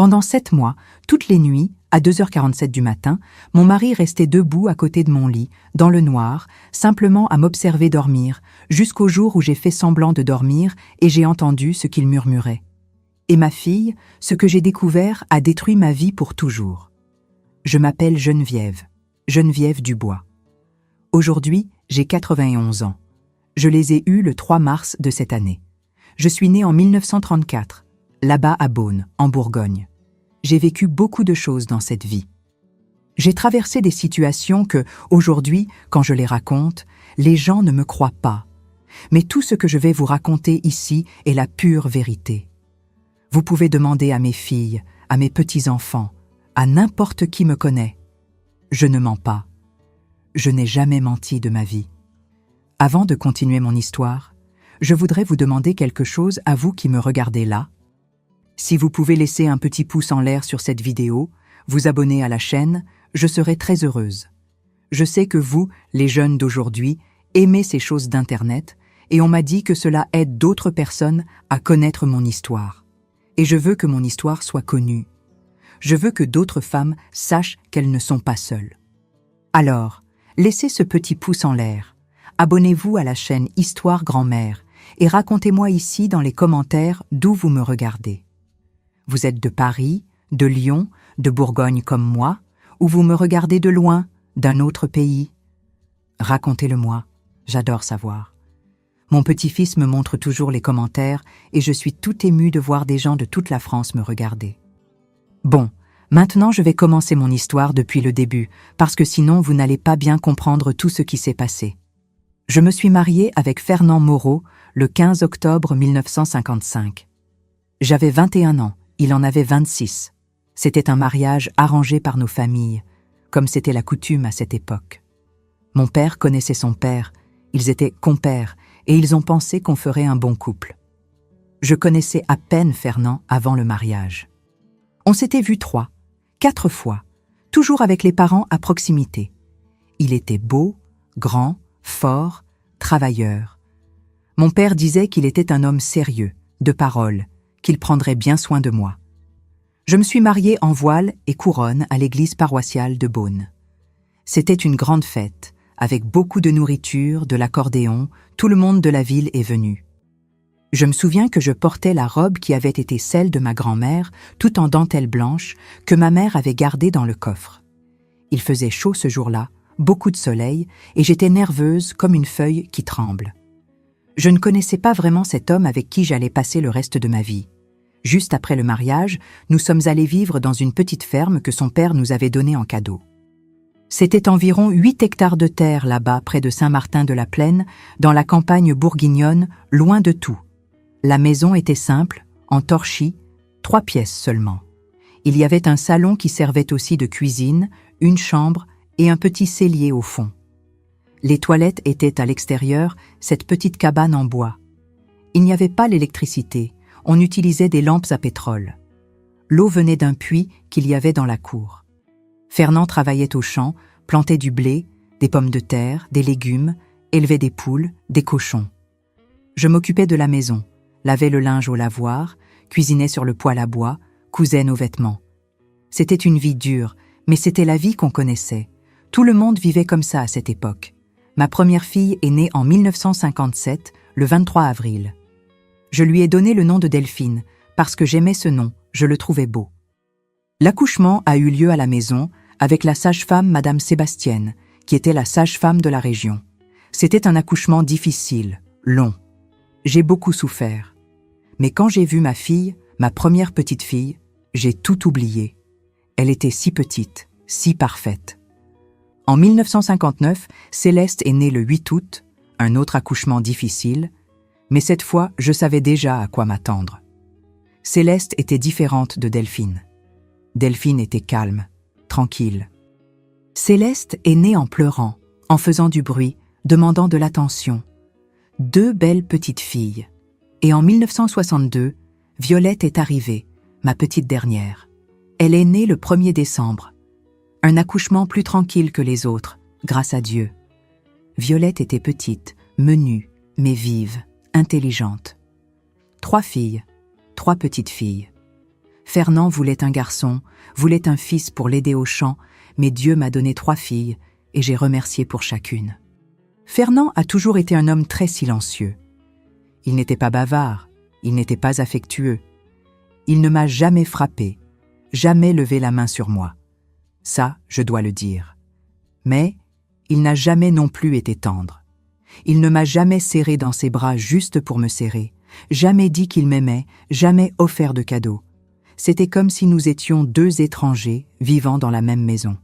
Pendant 7 mois, toutes les nuits, à 2h47 du matin, mon mari restait debout à côté de mon lit, dans le noir, simplement à m'observer dormir, jusqu'au jour où j'ai fait semblant de dormir et j'ai entendu ce qu'il murmurait. Et ma fille, ce que j'ai découvert a détruit ma vie pour toujours. Je m'appelle Geneviève, Geneviève Dubois. Aujourd'hui, j'ai 91 ans. Je les ai eus le 3 mars de cette année. Je suis née en 1934, là-bas à Beaune, en Bourgogne. J'ai vécu beaucoup de choses dans cette vie. J'ai traversé des situations que, aujourd'hui, quand je les raconte, les gens ne me croient pas. Mais tout ce que je vais vous raconter ici est la pure vérité. Vous pouvez demander à mes filles, à mes petits-enfants, à n'importe qui me connaît. Je ne mens pas. Je n'ai jamais menti de ma vie. Avant de continuer mon histoire, je voudrais vous demander quelque chose à vous qui me regardez là. Si vous pouvez laisser un petit pouce en l'air sur cette vidéo, vous abonner à la chaîne, je serai très heureuse. Je sais que vous, les jeunes d'aujourd'hui, aimez ces choses d'Internet et on m'a dit que cela aide d'autres personnes à connaître mon histoire. Et je veux que mon histoire soit connue. Je veux que d'autres femmes sachent qu'elles ne sont pas seules. Alors, laissez ce petit pouce en l'air. Abonnez-vous à la chaîne Histoire Grand-Mère et racontez-moi ici dans les commentaires d'où vous me regardez. Vous êtes de Paris, de Lyon, de Bourgogne comme moi, ou vous me regardez de loin, d'un autre pays? Racontez-le-moi, j'adore savoir. Mon petit-fils me montre toujours les commentaires et je suis tout émue de voir des gens de toute la France me regarder. Bon, maintenant je vais commencer mon histoire depuis le début, parce que sinon vous n'allez pas bien comprendre tout ce qui s'est passé. Je me suis mariée avec Fernand Moreau le 15 octobre 1955. J'avais 21 ans, il en avait 26. C'était un mariage arrangé par nos familles, comme c'était la coutume à cette époque. Mon père connaissait son père, ils étaient compères, et ils ont pensé qu'on ferait un bon couple. Je connaissais à peine Fernand avant le mariage. On s'était vus 3, 4 fois, toujours avec les parents à proximité. Il était beau, grand, fort, travailleur. Mon père disait qu'il était un homme sérieux, de parole, qu'il prendrait bien soin de moi. Je me suis mariée en voile et couronne à l'église paroissiale de Beaune. C'était une grande fête, avec beaucoup de nourriture, de l'accordéon, tout le monde de la ville est venu. Je me souviens que je portais la robe qui avait été celle de ma grand-mère, tout en dentelle blanche, que ma mère avait gardée dans le coffre. Il faisait chaud ce jour-là, beaucoup de soleil, et j'étais nerveuse comme une feuille qui tremble. Je ne connaissais pas vraiment cet homme avec qui j'allais passer le reste de ma vie. Juste après le mariage, nous sommes allés vivre dans une petite ferme que son père nous avait donnée en cadeau. C'était environ 8 hectares de terre là-bas, près de Saint-Martin-de-la-Plaine, dans la campagne bourguignonne, loin de tout. La maison était simple, en torchis, 3 pièces seulement. Il y avait un salon qui servait aussi de cuisine, une chambre et un petit cellier au fond. Les toilettes étaient à l'extérieur, cette petite cabane en bois. Il n'y avait pas l'électricité, on utilisait des lampes à pétrole. L'eau venait d'un puits qu'il y avait dans la cour. Fernand travaillait au champ, plantait du blé, des pommes de terre, des légumes, élevait des poules, des cochons. Je m'occupais de la maison, lavais le linge au lavoir, cuisinais sur le poêle à bois, cousais nos vêtements. C'était une vie dure, mais c'était la vie qu'on connaissait. Tout le monde vivait comme ça à cette époque. Ma première fille est née en 1957, le 23 avril. Je lui ai donné le nom de Delphine, parce que j'aimais ce nom, je le trouvais beau. L'accouchement a eu lieu à la maison, avec la sage-femme Madame Sébastienne, qui était la sage-femme de la région. C'était un accouchement difficile, long. J'ai beaucoup souffert. Mais quand j'ai vu ma fille, ma première petite fille, j'ai tout oublié. Elle était si petite, si parfaite. En 1959, Céleste est née le 8 août, un autre accouchement difficile, mais cette fois, je savais déjà à quoi m'attendre. Céleste était différente de Delphine. Delphine était calme, tranquille. Céleste est née en pleurant, en faisant du bruit, demandant de l'attention. 2 belles petites filles. Et en 1962, Violette est arrivée, ma petite dernière. Elle est née le 1er décembre. Un accouchement plus tranquille que les autres, grâce à Dieu. Violette était petite, menue, mais vive, intelligente. 3 filles, 3 petites filles. Fernand voulait un garçon, voulait un fils pour l'aider au champ, mais Dieu m'a donné 3 filles, et j'ai remercié pour chacune. Fernand a toujours été un homme très silencieux. Il n'était pas bavard, il n'était pas affectueux. Il ne m'a jamais frappé, jamais levé la main sur moi. Ça, je dois le dire. Mais il n'a jamais non plus été tendre. Il ne m'a jamais serré dans ses bras juste pour me serrer, jamais dit qu'il m'aimait, jamais offert de cadeaux. C'était comme si nous étions 2 étrangers vivant dans la même maison.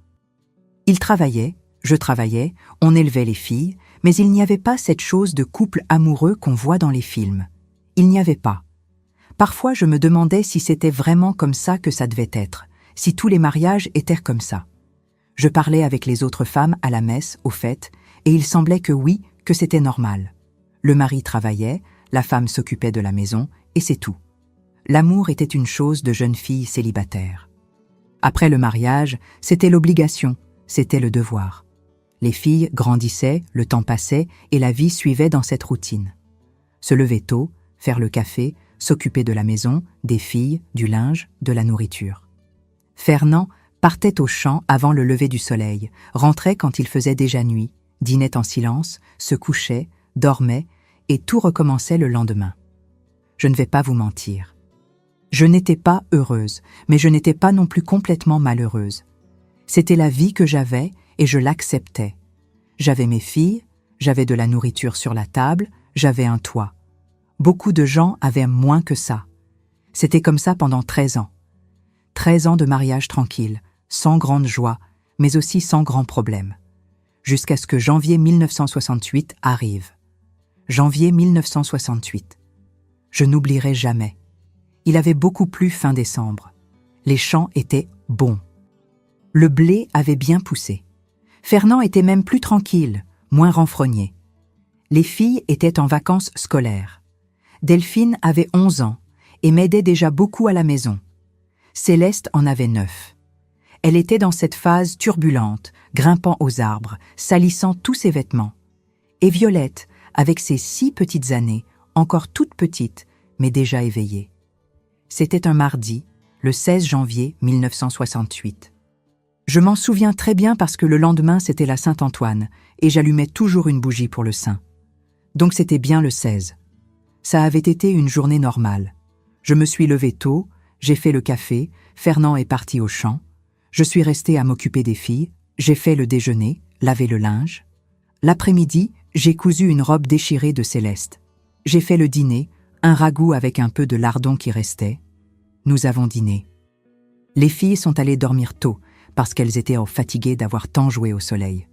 Il travaillait, je travaillais, on élevait les filles, mais il n'y avait pas cette chose de couple amoureux qu'on voit dans les films. Il n'y avait pas. Parfois, je me demandais si c'était vraiment comme ça que ça devait être, si tous les mariages étaient comme ça. Je parlais avec les autres femmes à la messe, aux fêtes, et il semblait que oui, que c'était normal. Le mari travaillait, la femme s'occupait de la maison, et c'est tout. L'amour était une chose de jeune fille célibataire. Après le mariage, c'était l'obligation, c'était le devoir. Les filles grandissaient, le temps passait, et la vie suivait dans cette routine. Se lever tôt, faire le café, s'occuper de la maison, des filles, du linge, de la nourriture. Fernand partait au champ avant le lever du soleil, rentrait quand il faisait déjà nuit, dînait en silence, se couchait, dormait, et tout recommençait le lendemain. Je ne vais pas vous mentir. Je n'étais pas heureuse, mais je n'étais pas non plus complètement malheureuse. C'était la vie que j'avais et je l'acceptais. J'avais mes filles, j'avais de la nourriture sur la table, j'avais un toit. Beaucoup de gens avaient moins que ça. C'était comme ça pendant 13 ans. 13 ans de mariage tranquille, sans grande joie, mais aussi sans grands problèmes. Jusqu'à ce que janvier 1968 arrive. Janvier 1968. Je n'oublierai jamais. Il avait beaucoup plu fin décembre. Les champs étaient bons. Le blé avait bien poussé. Fernand était même plus tranquille, moins renfrogné. Les filles étaient en vacances scolaires. Delphine avait 11 ans et m'aidait déjà beaucoup à la maison. Céleste en avait 9. Elle était dans cette phase turbulente, grimpant aux arbres, salissant tous ses vêtements. Et Violette, avec ses 6 petites années, encore toute petite, mais déjà éveillée. C'était un mardi, le 16 janvier 1968. Je m'en souviens très bien parce que le lendemain c'était la Saint-Antoine et j'allumais toujours une bougie pour le saint. Donc c'était bien le 16. Ça avait été une journée normale. Je me suis levée tôt, j'ai fait le café, Fernand est parti au champ, je suis restée à m'occuper des filles, j'ai fait le déjeuner, lavé le linge. L'après-midi, j'ai cousu une robe déchirée de Céleste. J'ai fait le dîner, un ragoût avec un peu de lardon qui restait. Nous avons dîné. Les filles sont allées dormir tôt, parce qu'elles étaient fatiguées d'avoir tant joué au soleil.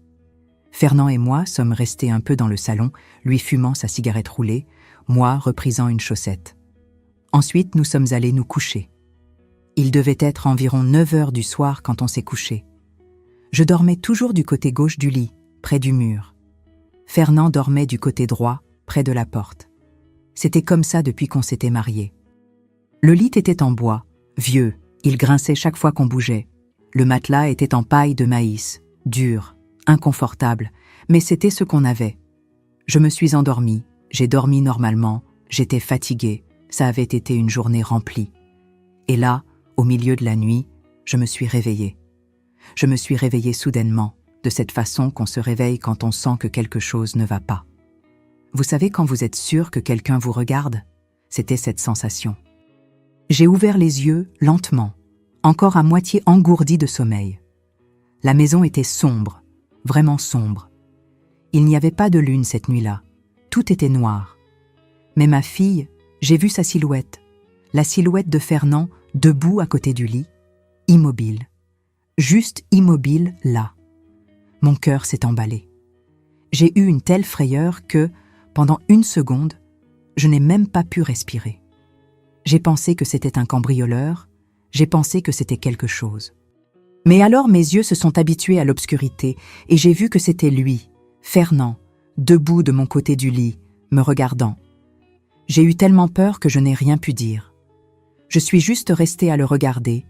Fernand et moi sommes restés un peu dans le salon, lui fumant sa cigarette roulée, moi reprisant une chaussette. Ensuite, nous sommes allés nous coucher. Il devait être environ 9 heures du soir quand on s'est couché. Je dormais toujours du côté gauche du lit, près du mur. Fernand dormait du côté droit, près de la porte. C'était comme ça depuis qu'on s'était mariés. Le lit était en bois, vieux, il grinçait chaque fois qu'on bougeait. Le matelas était en paille de maïs, dur, inconfortable, mais c'était ce qu'on avait. Je me suis endormie, j'ai dormi normalement, j'étais fatiguée, ça avait été une journée remplie. Et là, au milieu de la nuit, je me suis réveillée. Je me suis réveillée soudainement, de cette façon qu'on se réveille quand on sent que quelque chose ne va pas. Vous savez quand vous êtes sûr que quelqu'un vous regarde? C'était cette sensation. J'ai ouvert les yeux lentement, encore à moitié engourdi de sommeil. La maison était sombre, vraiment sombre. Il n'y avait pas de lune cette nuit-là, tout était noir. Mais ma fille, j'ai vu sa silhouette, la silhouette de Fernand debout à côté du lit, immobile, juste immobile là. Mon cœur s'est emballé. J'ai eu une telle frayeur que, pendant 1 seconde, je n'ai même pas pu respirer. J'ai pensé que c'était un cambrioleur, j'ai pensé que c'était quelque chose. Mais alors mes yeux se sont habitués à l'obscurité et j'ai vu que c'était lui, Fernand, debout de mon côté du lit, me regardant. J'ai eu tellement peur que je n'ai rien pu dire. Je suis juste restée à le regarder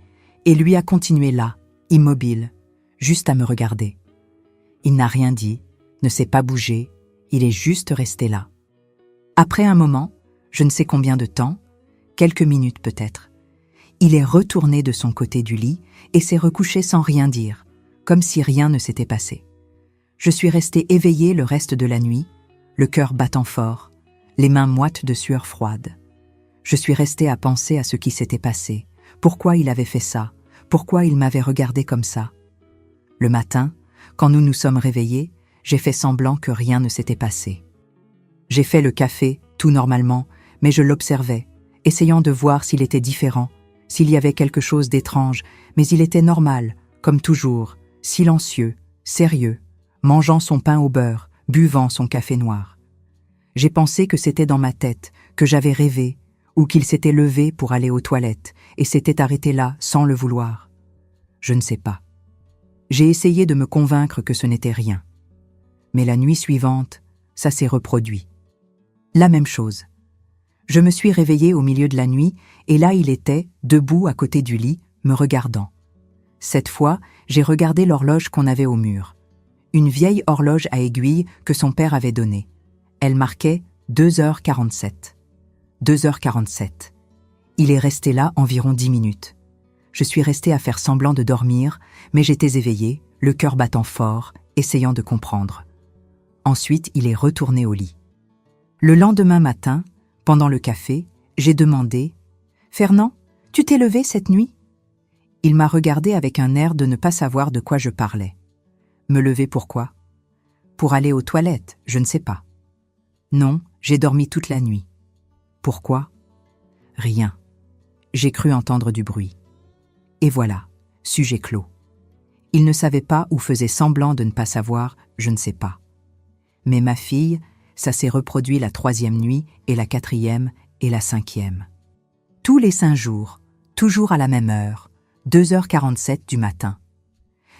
et lui a continué là, immobile, juste à me regarder. Il n'a rien dit, ne s'est pas bougé, il est juste resté là. Après un moment, je ne sais combien de temps, quelques minutes peut-être, Il est retourné de son côté du lit et s'est recouché sans rien dire, comme si rien ne s'était passé. Je suis restée éveillée le reste de la nuit, le cœur battant fort, les mains moites de sueur froide. Je suis restée à penser à ce qui s'était passé, pourquoi il avait fait ça, pourquoi il m'avait regardée comme ça. Le matin, quand nous nous sommes réveillés, j'ai fait semblant que rien ne s'était passé. J'ai fait le café, tout normalement, mais je l'observais, essayant de voir s'il était différent, s'il y avait quelque chose d'étrange, mais il était normal, comme toujours, silencieux, sérieux, mangeant son pain au beurre, buvant son café noir. J'ai pensé que c'était dans ma tête, que j'avais rêvé, ou qu'il s'était levé pour aller aux toilettes et s'était arrêté là sans le vouloir. Je ne sais pas. J'ai essayé de me convaincre que ce n'était rien. Mais la nuit suivante, ça s'est reproduit. La même chose. Je me suis réveillée au milieu de la nuit et là il était, debout à côté du lit, me regardant. Cette fois, j'ai regardé l'horloge qu'on avait au mur. Une vieille horloge à aiguille que son père avait donnée. Elle marquait 2h47. 2h47. Il est resté là environ 10 minutes. Je suis restée à faire semblant de dormir, mais j'étais éveillée, le cœur battant fort, essayant de comprendre. Ensuite, il est retourné au lit. Le lendemain matin, pendant le café, j'ai demandé « Fernand, tu t'es levé cette nuit ?» Il m'a regardé avec un air de ne pas savoir de quoi je parlais. Me lever pourquoi? Pour aller aux toilettes, je ne sais pas. Non, j'ai dormi toute la nuit. Pourquoi? Rien. J'ai cru entendre du bruit. Et voilà, sujet clos. Il ne savait pas ou faisait semblant de ne pas savoir, je ne sais pas. Mais ma fille, ça s'est reproduit la 3e nuit et la 4e et la 5e. Tous les 5 jours, toujours à la même heure, 2h47 du matin.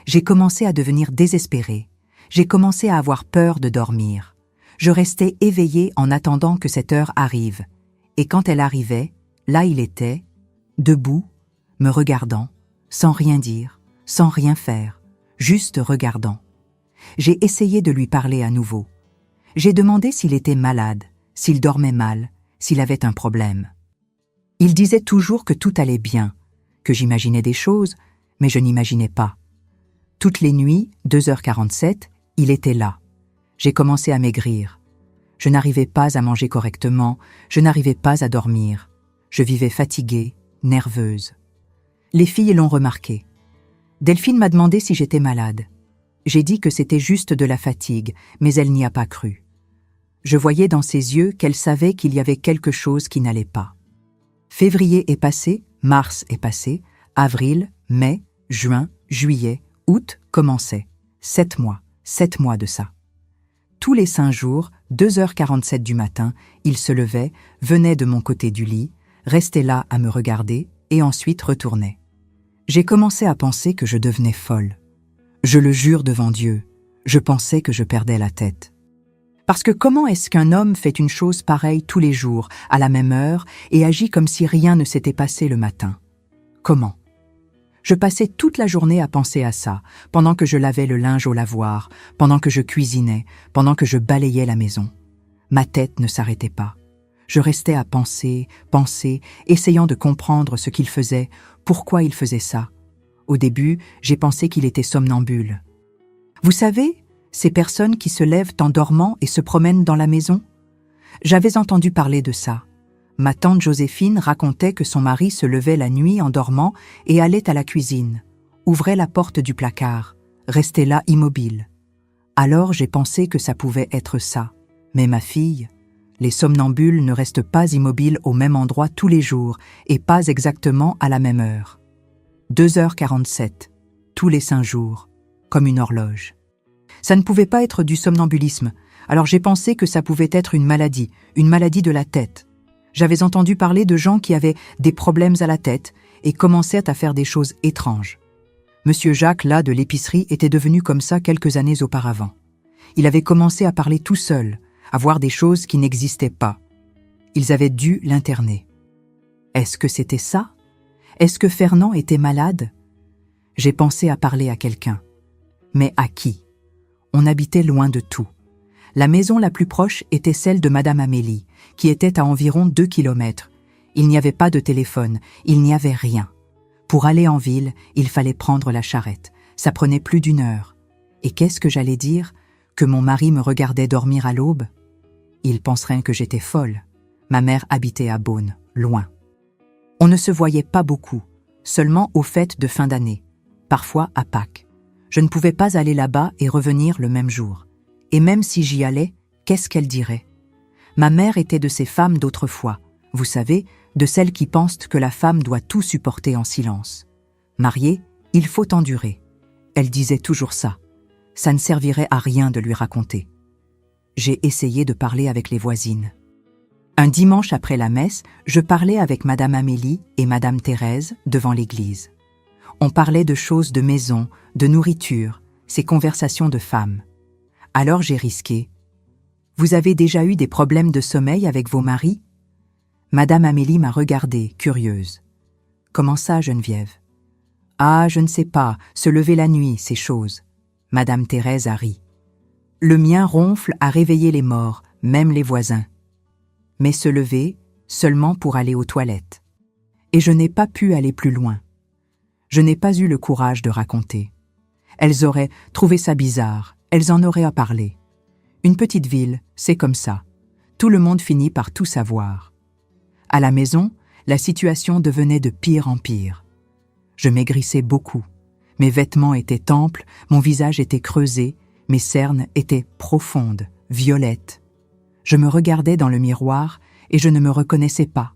J'ai commencé à devenir désespérée. J'ai commencé à avoir peur de dormir. Je restais éveillée en attendant que cette heure arrive. Et quand elle arrivait, là il était, debout, me regardant, sans rien dire, sans rien faire, juste regardant. J'ai essayé de lui parler à nouveau. J'ai demandé s'il était malade, s'il dormait mal, s'il avait un problème. Il disait toujours que tout allait bien, que j'imaginais des choses, mais je n'imaginais pas. Toutes les nuits, 2h47, il était là. J'ai commencé à maigrir. Je n'arrivais pas à manger correctement, je n'arrivais pas à dormir. Je vivais fatiguée, nerveuse. Les filles l'ont remarqué. Delphine m'a demandé si j'étais malade. J'ai dit que c'était juste de la fatigue, mais elle n'y a pas cru. Je voyais dans ses yeux qu'elle savait qu'il y avait quelque chose qui n'allait pas. Février est passé, mars est passé, avril, mai, juin, juillet, août commençait. 7 mois de ça. Tous les 5 jours, 2h47 du matin, il se levait, venait de mon côté du lit, restait là à me regarder et ensuite retournait. J'ai commencé à penser que je devenais folle. Je le jure devant Dieu, je pensais que je perdais la tête. Parce que comment est-ce qu'un homme fait une chose pareille tous les jours, à la même heure, et agit comme si rien ne s'était passé le matin? Comment? Je passais toute la journée à penser à ça, pendant que je lavais le linge au lavoir, pendant que je cuisinais, pendant que je balayais la maison. Ma tête ne s'arrêtait pas. Je restais à penser, essayant de comprendre ce qu'il faisait, pourquoi il faisait ça. Au début, j'ai pensé qu'il était somnambule. Vous savez, ces personnes qui se lèvent en dormant et se promènent dans la maison? J'avais entendu parler de ça. Ma tante Joséphine racontait que son mari se levait la nuit en dormant et allait à la cuisine, ouvrait la porte du placard, restait là immobile. Alors j'ai pensé que ça pouvait être ça. Mais ma fille, les somnambules ne restent pas immobiles au même endroit tous les jours et pas exactement à la même heure. 2h47, tous les 5 jours, comme une horloge. Ça ne pouvait pas être du somnambulisme, alors j'ai pensé que ça pouvait être une maladie de la tête. J'avais entendu parler de gens qui avaient des problèmes à la tête et commençaient à faire des choses étranges. Monsieur Jacques, là, de l'épicerie, était devenu comme ça quelques années auparavant. Il avait commencé à parler tout seul, à voir des choses qui n'existaient pas. Ils avaient dû l'interner. Est-ce que c'était ça? Est-ce que Fernand était malade? J'ai pensé à parler à quelqu'un. Mais à qui? On habitait loin de tout. La maison la plus proche était celle de Madame Amélie, qui était à environ 2 kilomètres, Il n'y avait pas de téléphone, il n'y avait rien. Pour aller en ville, il fallait prendre la charrette. Ça prenait plus d'1 heure. Et qu'est-ce que j'allais dire? Que mon mari me regardait dormir à l'aube? Il penserait que j'étais folle. Ma mère habitait à Beaune, loin. On ne se voyait pas beaucoup, seulement aux fêtes de fin d'année, parfois à Pâques. Je ne pouvais pas aller là-bas et revenir le même jour. Et même si j'y allais, qu'est-ce qu'elle dirait? Ma mère était de ces femmes d'autrefois, vous savez, de celles qui pensent que la femme doit tout supporter en silence. Mariée, il faut endurer. Elle disait toujours ça. Ça ne servirait à rien de lui raconter. J'ai essayé de parler avec les voisines. Un dimanche après la messe, je parlais avec Madame Amélie et Madame Thérèse devant l'église. On parlait de choses de maison, de nourriture, ces conversations de femmes. Alors j'ai risqué. « Vous avez déjà eu des problèmes de sommeil avec vos maris ?» Madame Amélie m'a regardée, curieuse. « Comment ça, Geneviève ?»« Ah, je ne sais pas, se lever la nuit, ces choses. » Madame Thérèse a ri. « Le mien ronfle à réveiller les morts, même les voisins. » Mais se lever, seulement pour aller aux toilettes. Et je n'ai pas pu aller plus loin. Je n'ai pas eu le courage de raconter. Elles auraient trouvé ça bizarre, elles en auraient à parler. Une petite ville, c'est comme ça. Tout le monde finit par tout savoir. À la maison, la situation devenait de pire en pire. Je maigrissais beaucoup. Mes vêtements étaient amples, mon visage était creusé, mes cernes étaient profondes, violettes. Je me regardais dans le miroir et je ne me reconnaissais pas.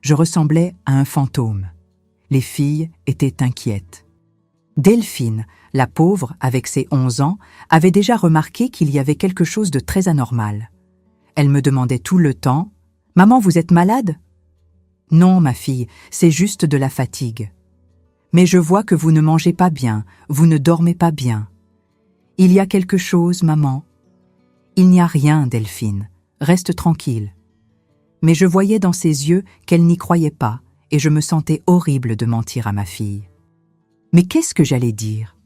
Je ressemblais à un fantôme. Les filles étaient inquiètes. Delphine, la pauvre, avec ses 11 ans, avait déjà remarqué qu'il y avait quelque chose de très anormal. Elle me demandait tout le temps « Maman, vous êtes malade ?»« Non, ma fille, c'est juste de la fatigue. »« Mais je vois que vous ne mangez pas bien, vous ne dormez pas bien. »« Il y a quelque chose, maman. »« Il n'y a rien, Delphine. Reste tranquille. » Mais je voyais dans ses yeux qu'elle n'y croyait pas et je me sentais horrible de mentir à ma fille. Mais qu'est-ce que j'allais dire?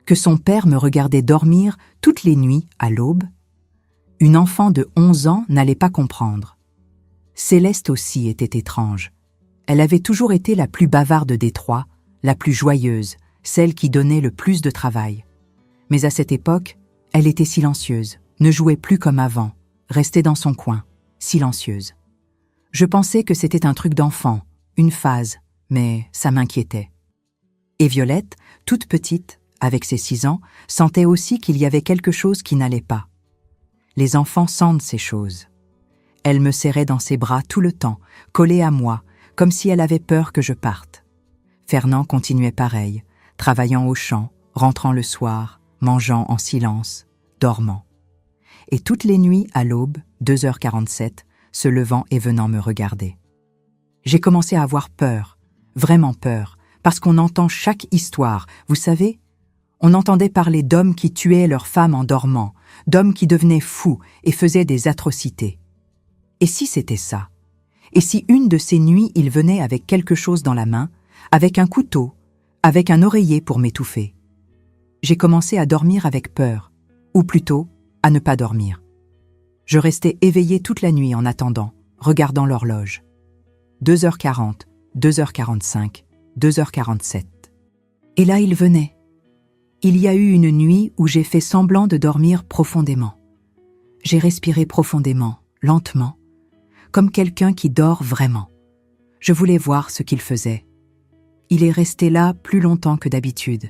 Que son père me regardait dormir toutes les nuits à l'aube? Une enfant de 11 ans n'allait pas comprendre. Céleste aussi était étrange. Elle avait toujours été la plus bavarde des trois, la plus joyeuse, celle qui donnait le plus de travail. Mais à cette époque, elle était silencieuse, ne jouait plus comme avant, restait dans son coin, silencieuse. Je pensais que c'était un truc d'enfant, une phase, mais ça m'inquiétait. Et Violette, toute petite, avec ses 6 ans, sentait aussi qu'il y avait quelque chose qui n'allait pas. Les enfants sentent ces choses. Elle me serrait dans ses bras tout le temps, collée à moi, comme si elle avait peur que je parte. Fernand continuait pareil, travaillant au champ, rentrant le soir, mangeant en silence, dormant. Et toutes les nuits, à l'aube, 2h47, se levant et venant me regarder. J'ai commencé à avoir peur, vraiment peur, parce qu'on entend chaque histoire, vous savez. On entendait parler d'hommes qui tuaient leurs femmes en dormant, d'hommes qui devenaient fous et faisaient des atrocités. Et si c'était ça? Et si une de ces nuits il venait avec quelque chose dans la main, avec un couteau, avec un oreiller pour m'étouffer? J'ai commencé à dormir avec peur, ou plutôt, à ne pas dormir. Je restais éveillée toute la nuit en attendant, regardant l'horloge. 2h40, 2h45, 2h47. Et là il venait. Il y a eu une nuit où j'ai fait semblant de dormir profondément. J'ai respiré profondément, lentement, comme quelqu'un qui dort vraiment. Je voulais voir ce qu'il faisait. Il est resté là plus longtemps que d'habitude.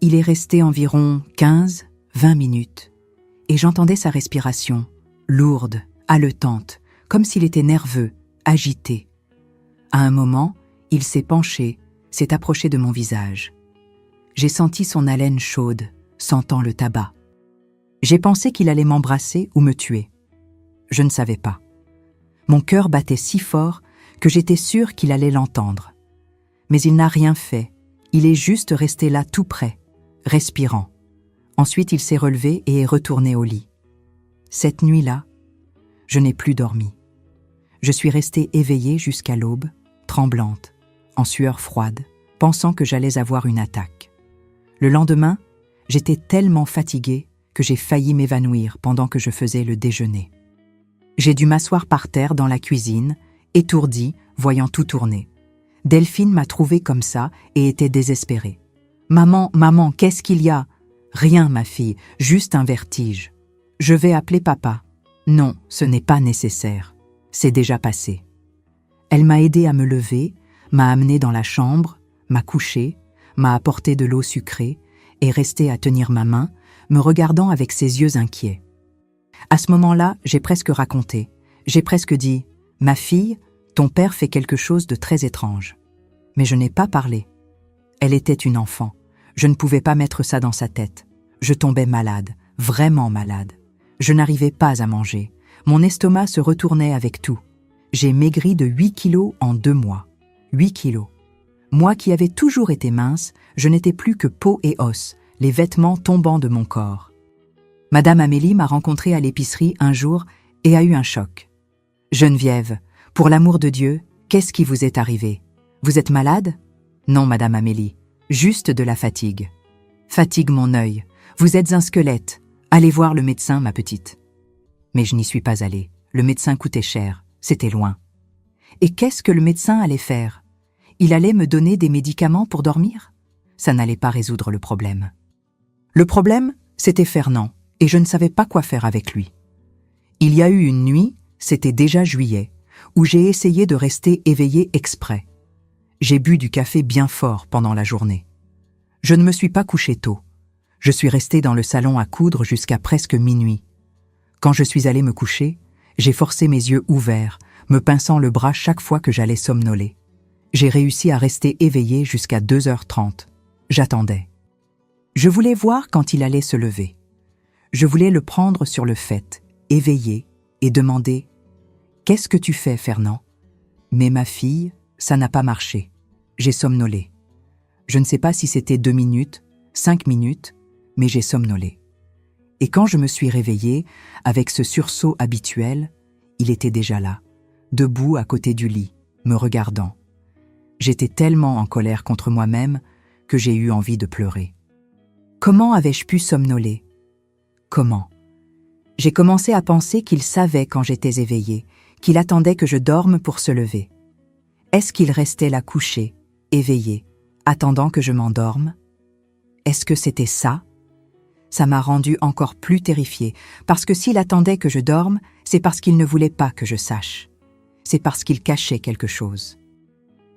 Il est resté environ 15-20 minutes, et j'entendais sa respiration, lourde, haletante, comme s'il était nerveux, agité. À un moment, il s'est penché, s'est approché de mon visage. J'ai senti son haleine chaude, sentant le tabac. J'ai pensé qu'il allait m'embrasser ou me tuer. Je ne savais pas. Mon cœur battait si fort que j'étais sûre qu'il allait l'entendre. Mais il n'a rien fait, il est juste resté là tout près, respirant. Ensuite il s'est relevé et est retourné au lit. Cette nuit-là, je n'ai plus dormi. Je suis restée éveillée jusqu'à l'aube, tremblante, en sueur froide, pensant que j'allais avoir une attaque. Le lendemain, j'étais tellement fatiguée que j'ai failli m'évanouir pendant que je faisais le déjeuner. J'ai dû m'asseoir par terre dans la cuisine, étourdie, voyant tout tourner. Delphine m'a trouvée comme ça et était désespérée. « Maman, maman, qu'est-ce qu'il y a ?»« Rien, ma fille, juste un vertige. »« Je vais appeler papa. »« Non, ce n'est pas nécessaire. C'est déjà passé. » Elle m'a aidée à me lever, m'a amenée dans la chambre, m'a couchée, m'a apporté de l'eau sucrée et restait à tenir ma main, me regardant avec ses yeux inquiets. À ce moment-là, j'ai presque raconté. J'ai presque dit « Ma fille, ton père fait quelque chose de très étrange. » Mais je n'ai pas parlé. Elle était une enfant. Je ne pouvais pas mettre ça dans sa tête. Je tombais malade, vraiment malade. Je n'arrivais pas à manger. Mon estomac se retournait avec tout. J'ai maigri de 8 kilos en 2 mois. 8 kilos. Moi qui avais toujours été mince, je n'étais plus que peau et os, les vêtements tombant de mon corps. Madame Amélie m'a rencontrée à l'épicerie un jour et a eu un choc. « Geneviève, pour l'amour de Dieu, qu'est-ce qui vous est arrivé? Vous êtes malade ?»« Non, Madame Amélie, juste de la fatigue. »« Fatigue mon œil. Vous êtes un squelette. Allez voir le médecin, ma petite. » Mais je n'y suis pas allée. Le médecin coûtait cher. C'était loin. Et qu'est-ce que le médecin allait faire? Il allait me donner des médicaments pour dormir? Ça n'allait pas résoudre le problème. Le problème, c'était Fernand, et je ne savais pas quoi faire avec lui. Il y a eu une nuit, c'était déjà juillet, où j'ai essayé de rester éveillée exprès. J'ai bu du café bien fort pendant la journée. Je ne me suis pas couchée tôt. Je suis restée dans le salon à coudre jusqu'à presque minuit. Quand je suis allée me coucher, j'ai forcé mes yeux ouverts, me pinçant le bras chaque fois que j'allais somnoler. J'ai réussi à rester éveillée jusqu'à 2h30. J'attendais. Je voulais voir quand il allait se lever. Je voulais le prendre sur le fait, éveillé, et demander « Qu'est-ce que tu fais, Fernand ?» Mais ma fille, ça n'a pas marché. J'ai somnolé. Je ne sais pas si c'était 2 minutes, 5 minutes, mais j'ai somnolé. Et quand je me suis réveillée, avec ce sursaut habituel, il était déjà là, debout à côté du lit, me regardant. J'étais tellement en colère contre moi-même que j'ai eu envie de pleurer. Comment avais-je pu somnoler? Comment? J'ai commencé à penser qu'il savait quand j'étais éveillée, qu'il attendait que je dorme pour se lever. Est-ce qu'il restait là couché, éveillé, attendant que je m'endorme? Est-ce que c'était ça? Ça m'a rendue encore plus terrifiée, parce que s'il attendait que je dorme, c'est parce qu'il ne voulait pas que je sache. C'est parce qu'il cachait quelque chose.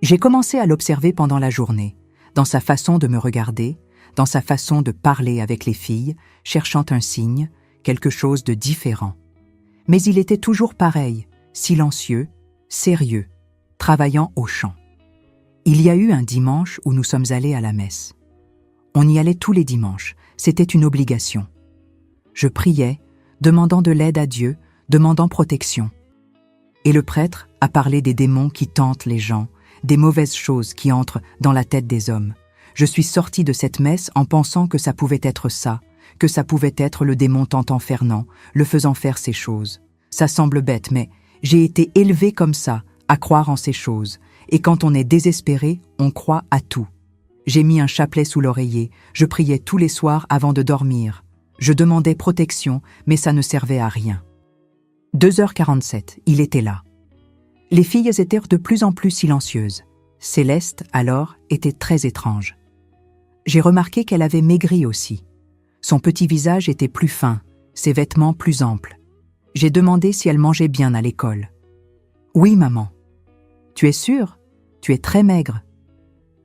J'ai commencé à l'observer pendant la journée, dans sa façon de me regarder, dans sa façon de parler avec les filles, cherchant un signe, quelque chose de différent. Mais il était toujours pareil, silencieux, sérieux, travaillant au champ. Il y a eu un dimanche où nous sommes allés à la messe. On y allait tous les dimanches, c'était une obligation. Je priais, demandant de l'aide à Dieu, demandant protection. Et le prêtre a parlé des démons qui tentent les gens, des mauvaises choses qui entrent dans la tête des hommes. Je suis sortie de cette messe en pensant que ça pouvait être ça, que ça pouvait être le démon tentant Fernand, le faisant faire ces choses. Ça semble bête, mais j'ai été élevée comme ça, à croire en ces choses. Et quand on est désespéré, on croit à tout. J'ai mis un chapelet sous l'oreiller, je priais tous les soirs avant de dormir. Je demandais protection, mais ça ne servait à rien. 2h47, il était là. Les filles étaient de plus en plus silencieuses. Céleste, alors, était très étrange. J'ai remarqué qu'elle avait maigri aussi. Son petit visage était plus fin, ses vêtements plus amples. J'ai demandé si elle mangeait bien à l'école. « Oui, maman. »« Tu es sûre? Tu es très maigre. »«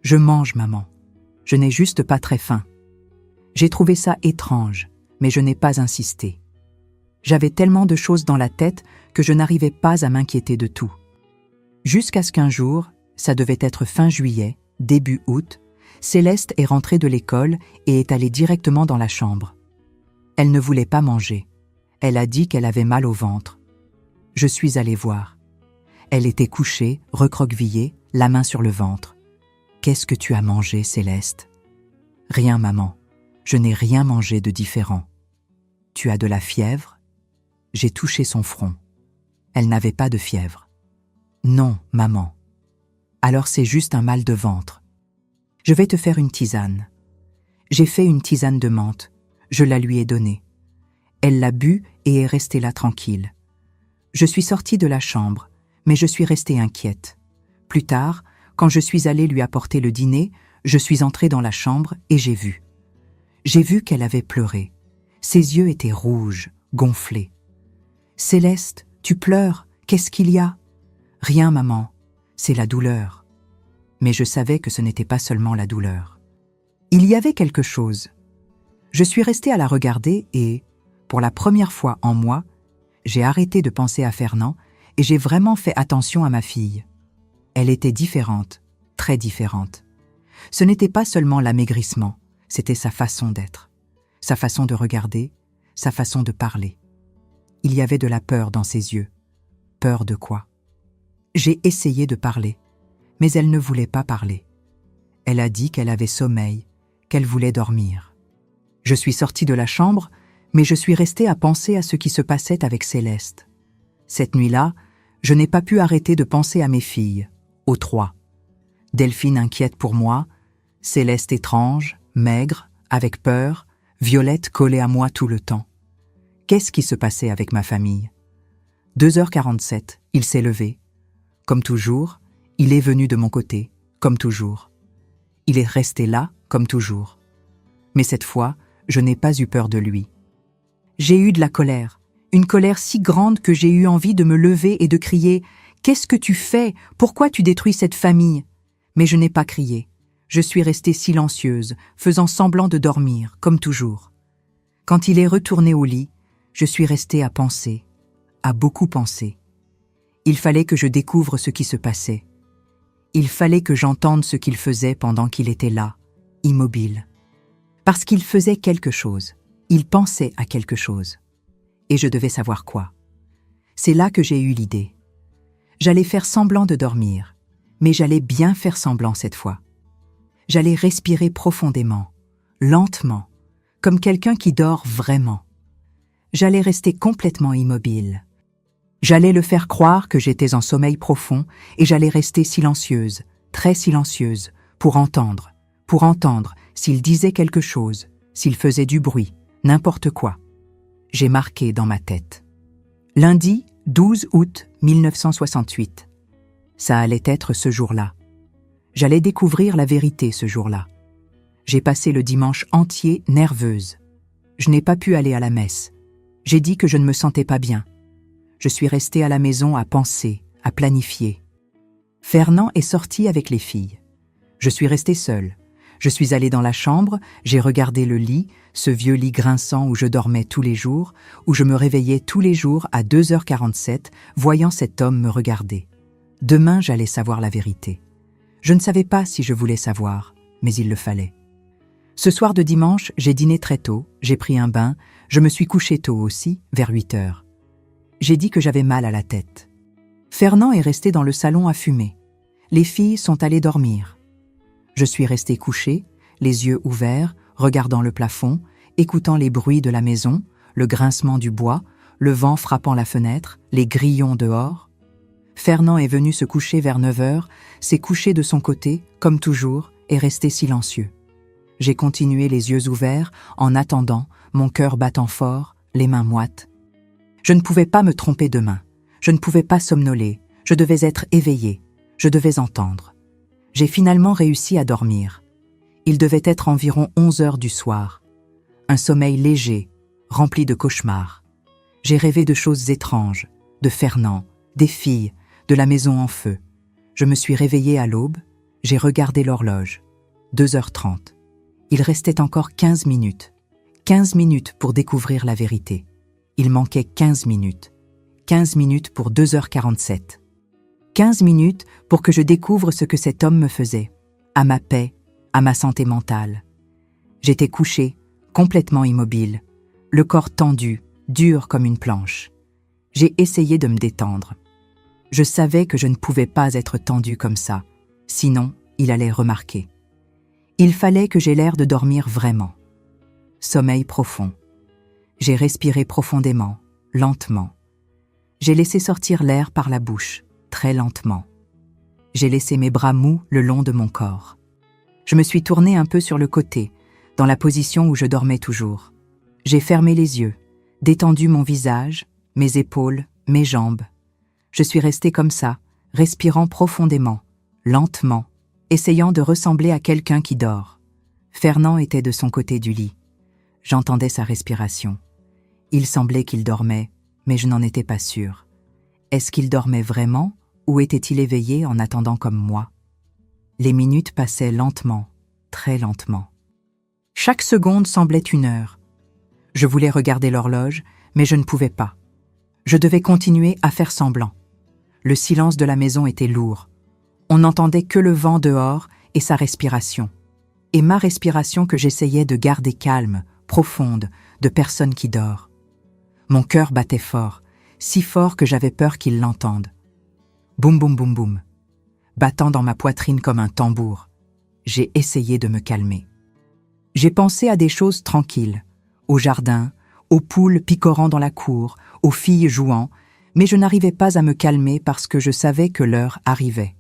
Je mange, maman. Je n'ai juste pas très faim. » J'ai trouvé ça étrange, mais je n'ai pas insisté. J'avais tellement de choses dans la tête que je n'arrivais pas à m'inquiéter de tout. Jusqu'à ce qu'un jour, ça devait être fin juillet, début août, Céleste est rentrée de l'école et est allée directement dans la chambre. Elle ne voulait pas manger. Elle a dit qu'elle avait mal au ventre. Je suis allée voir. Elle était couchée, recroquevillée, la main sur le ventre. « Qu'est-ce que tu as mangé, Céleste ?»« Rien, maman. Je n'ai rien mangé de différent. »« Tu as de la fièvre ?» J'ai touché son front. Elle n'avait pas de fièvre. « Non, maman. »« Alors c'est juste un mal de ventre. Je vais te faire une tisane. » J'ai fait une tisane de menthe. Je la lui ai donnée. Elle l'a bu et est restée là tranquille. Je suis sortie de la chambre, mais je suis restée inquiète. Plus tard, quand je suis allée lui apporter le dîner, je suis entrée dans la chambre et j'ai vu. J'ai vu qu'elle avait pleuré. Ses yeux étaient rouges, gonflés. « Céleste, tu pleures, qu'est-ce qu'il y a ?»« Rien, maman, c'est la douleur. » Mais je savais que ce n'était pas seulement la douleur. Il y avait quelque chose. Je suis restée à la regarder et, pour la première fois en moi, j'ai arrêté de penser à Fernand et j'ai vraiment fait attention à ma fille. Elle était différente, très différente. Ce n'était pas seulement l'amaigrissement, c'était sa façon d'être, sa façon de regarder, sa façon de parler. Il y avait de la peur dans ses yeux. Peur de quoi? J'ai essayé de parler, mais elle ne voulait pas parler. Elle a dit qu'elle avait sommeil, qu'elle voulait dormir. Je suis sortie de la chambre, mais je suis restée à penser à ce qui se passait avec Céleste. Cette nuit-là, je n'ai pas pu arrêter de penser à mes filles, aux trois. Delphine inquiète pour moi, Céleste étrange, maigre, avec peur, Violette collée à moi tout le temps. Qu'est-ce qui se passait avec ma famille? 2h47, il s'est levé. Comme toujours, il est venu de mon côté, comme toujours. Il est resté là, comme toujours. Mais cette fois, je n'ai pas eu peur de lui. J'ai eu de la colère, une colère si grande que j'ai eu envie de me lever et de crier « Qu'est-ce que tu fais? Pourquoi tu détruis cette famille ?» Mais je n'ai pas crié. Je suis restée silencieuse, faisant semblant de dormir, comme toujours. Quand il est retourné au lit, je suis restée à penser, à beaucoup penser. Il fallait que je découvre ce qui se passait. Il fallait que j'entende ce qu'il faisait pendant qu'il était là, immobile. Parce qu'il faisait quelque chose. Il pensait à quelque chose. Et je devais savoir quoi. C'est là que j'ai eu l'idée. J'allais faire semblant de dormir, mais j'allais bien faire semblant cette fois. J'allais respirer profondément, lentement, comme quelqu'un qui dort vraiment. J'allais rester complètement immobile. J'allais le faire croire que j'étais en sommeil profond et j'allais rester silencieuse, très silencieuse, pour entendre s'il disait quelque chose, s'il faisait du bruit, n'importe quoi. J'ai marqué dans ma tête. Lundi 12 août 1968. Ça allait être ce jour-là. J'allais découvrir la vérité ce jour-là. J'ai passé le dimanche entier nerveuse. Je n'ai pas pu aller à la messe. J'ai dit que je ne me sentais pas bien. Je suis restée à la maison à penser, à planifier. Fernand est sorti avec les filles. Je suis restée seule. Je suis allée dans la chambre, j'ai regardé le lit, ce vieux lit grinçant où je dormais tous les jours, où je me réveillais tous les jours à 2h47, voyant cet homme me regarder. Demain, j'allais savoir la vérité. Je ne savais pas si je voulais savoir, mais il le fallait. Ce soir de dimanche, j'ai dîné très tôt, j'ai pris un bain, je me suis couchée tôt aussi, vers 8h. J'ai dit que j'avais mal à la tête. Fernand est resté dans le salon à fumer. Les filles sont allées dormir. Je suis restée couchée, les yeux ouverts, regardant le plafond, écoutant les bruits de la maison, le grincement du bois, le vent frappant la fenêtre, les grillons dehors. Fernand est venu se coucher vers 9h, s'est couché de son côté, comme toujours, et resté silencieux. J'ai continué les yeux ouverts, en attendant, mon cœur battant fort, les mains moites. Je ne pouvais pas me tromper de main, je ne pouvais pas somnoler, je devais être éveillée, je devais entendre. J'ai finalement réussi à dormir. Il devait être environ 11h du soir. Un sommeil léger, rempli de cauchemars. J'ai rêvé de choses étranges, de Fernand, des filles, de la maison en feu. Je me suis réveillée à l'aube, j'ai regardé l'horloge. 2h30. Il restait encore 15 minutes. 15 minutes pour découvrir la vérité. Il manquait 15 minutes. 15 minutes pour 2h47. 15 minutes pour que je découvre ce que cet homme me faisait, à ma paix, à ma santé mentale. J'étais couchée, complètement immobile, le corps tendu, dur comme une planche. J'ai essayé de me détendre. Je savais que je ne pouvais pas être tendue comme ça, sinon il allait remarquer. Il fallait que j'aie l'air de dormir vraiment. Sommeil profond. J'ai respiré profondément, lentement. J'ai laissé sortir l'air par la bouche, très lentement. J'ai laissé mes bras mous le long de mon corps. Je me suis tournée un peu sur le côté, dans la position où je dormais toujours. J'ai fermé les yeux, détendu mon visage, mes épaules, mes jambes. Je suis restée comme ça, respirant profondément, lentement, essayant de ressembler à quelqu'un qui dort. Fernand était de son côté du lit. J'entendais sa respiration. Il semblait qu'il dormait, mais je n'en étais pas sûre. Est-ce qu'il dormait vraiment ou était-il éveillé en attendant comme moi? Les minutes passaient lentement, très lentement. Chaque seconde semblait une heure. Je voulais regarder l'horloge, mais je ne pouvais pas. Je devais continuer à faire semblant. Le silence de la maison était lourd. On n'entendait que le vent dehors et sa respiration. Et ma respiration que j'essayais de garder calme, profonde, de personne qui dort. Mon cœur battait fort, si fort que j'avais peur qu'il l'entende. Boum boum boum boum, battant dans ma poitrine comme un tambour. J'ai essayé de me calmer. J'ai pensé à des choses tranquilles, au jardin, aux poules picorant dans la cour, aux filles jouant, mais je n'arrivais pas à me calmer parce que je savais que l'heure arrivait.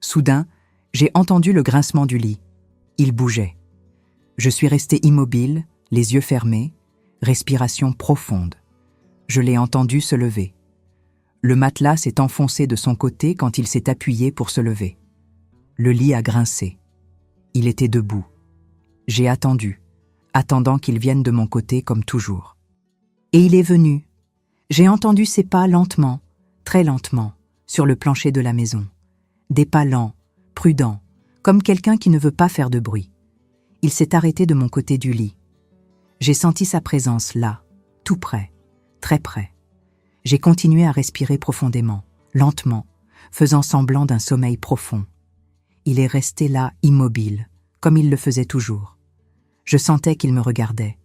Soudain, j'ai entendu le grincement du lit. Il bougeait. Je suis resté immobile, les yeux fermés, respiration profonde. Je l'ai entendu se lever. Le matelas s'est enfoncé de son côté quand il s'est appuyé pour se lever. Le lit a grincé. Il était debout. J'ai attendu, attendant qu'il vienne de mon côté comme toujours. Et il est venu. J'ai entendu ses pas lentement, très lentement, sur le plancher de la maison. Des pas lents, prudents, comme quelqu'un qui ne veut pas faire de bruit. Il s'est arrêté de mon côté du lit. J'ai senti sa présence là, tout près, très près. J'ai continué à respirer profondément, lentement, faisant semblant d'un sommeil profond. Il est resté là, immobile, comme il le faisait toujours. Je sentais qu'il me regardait.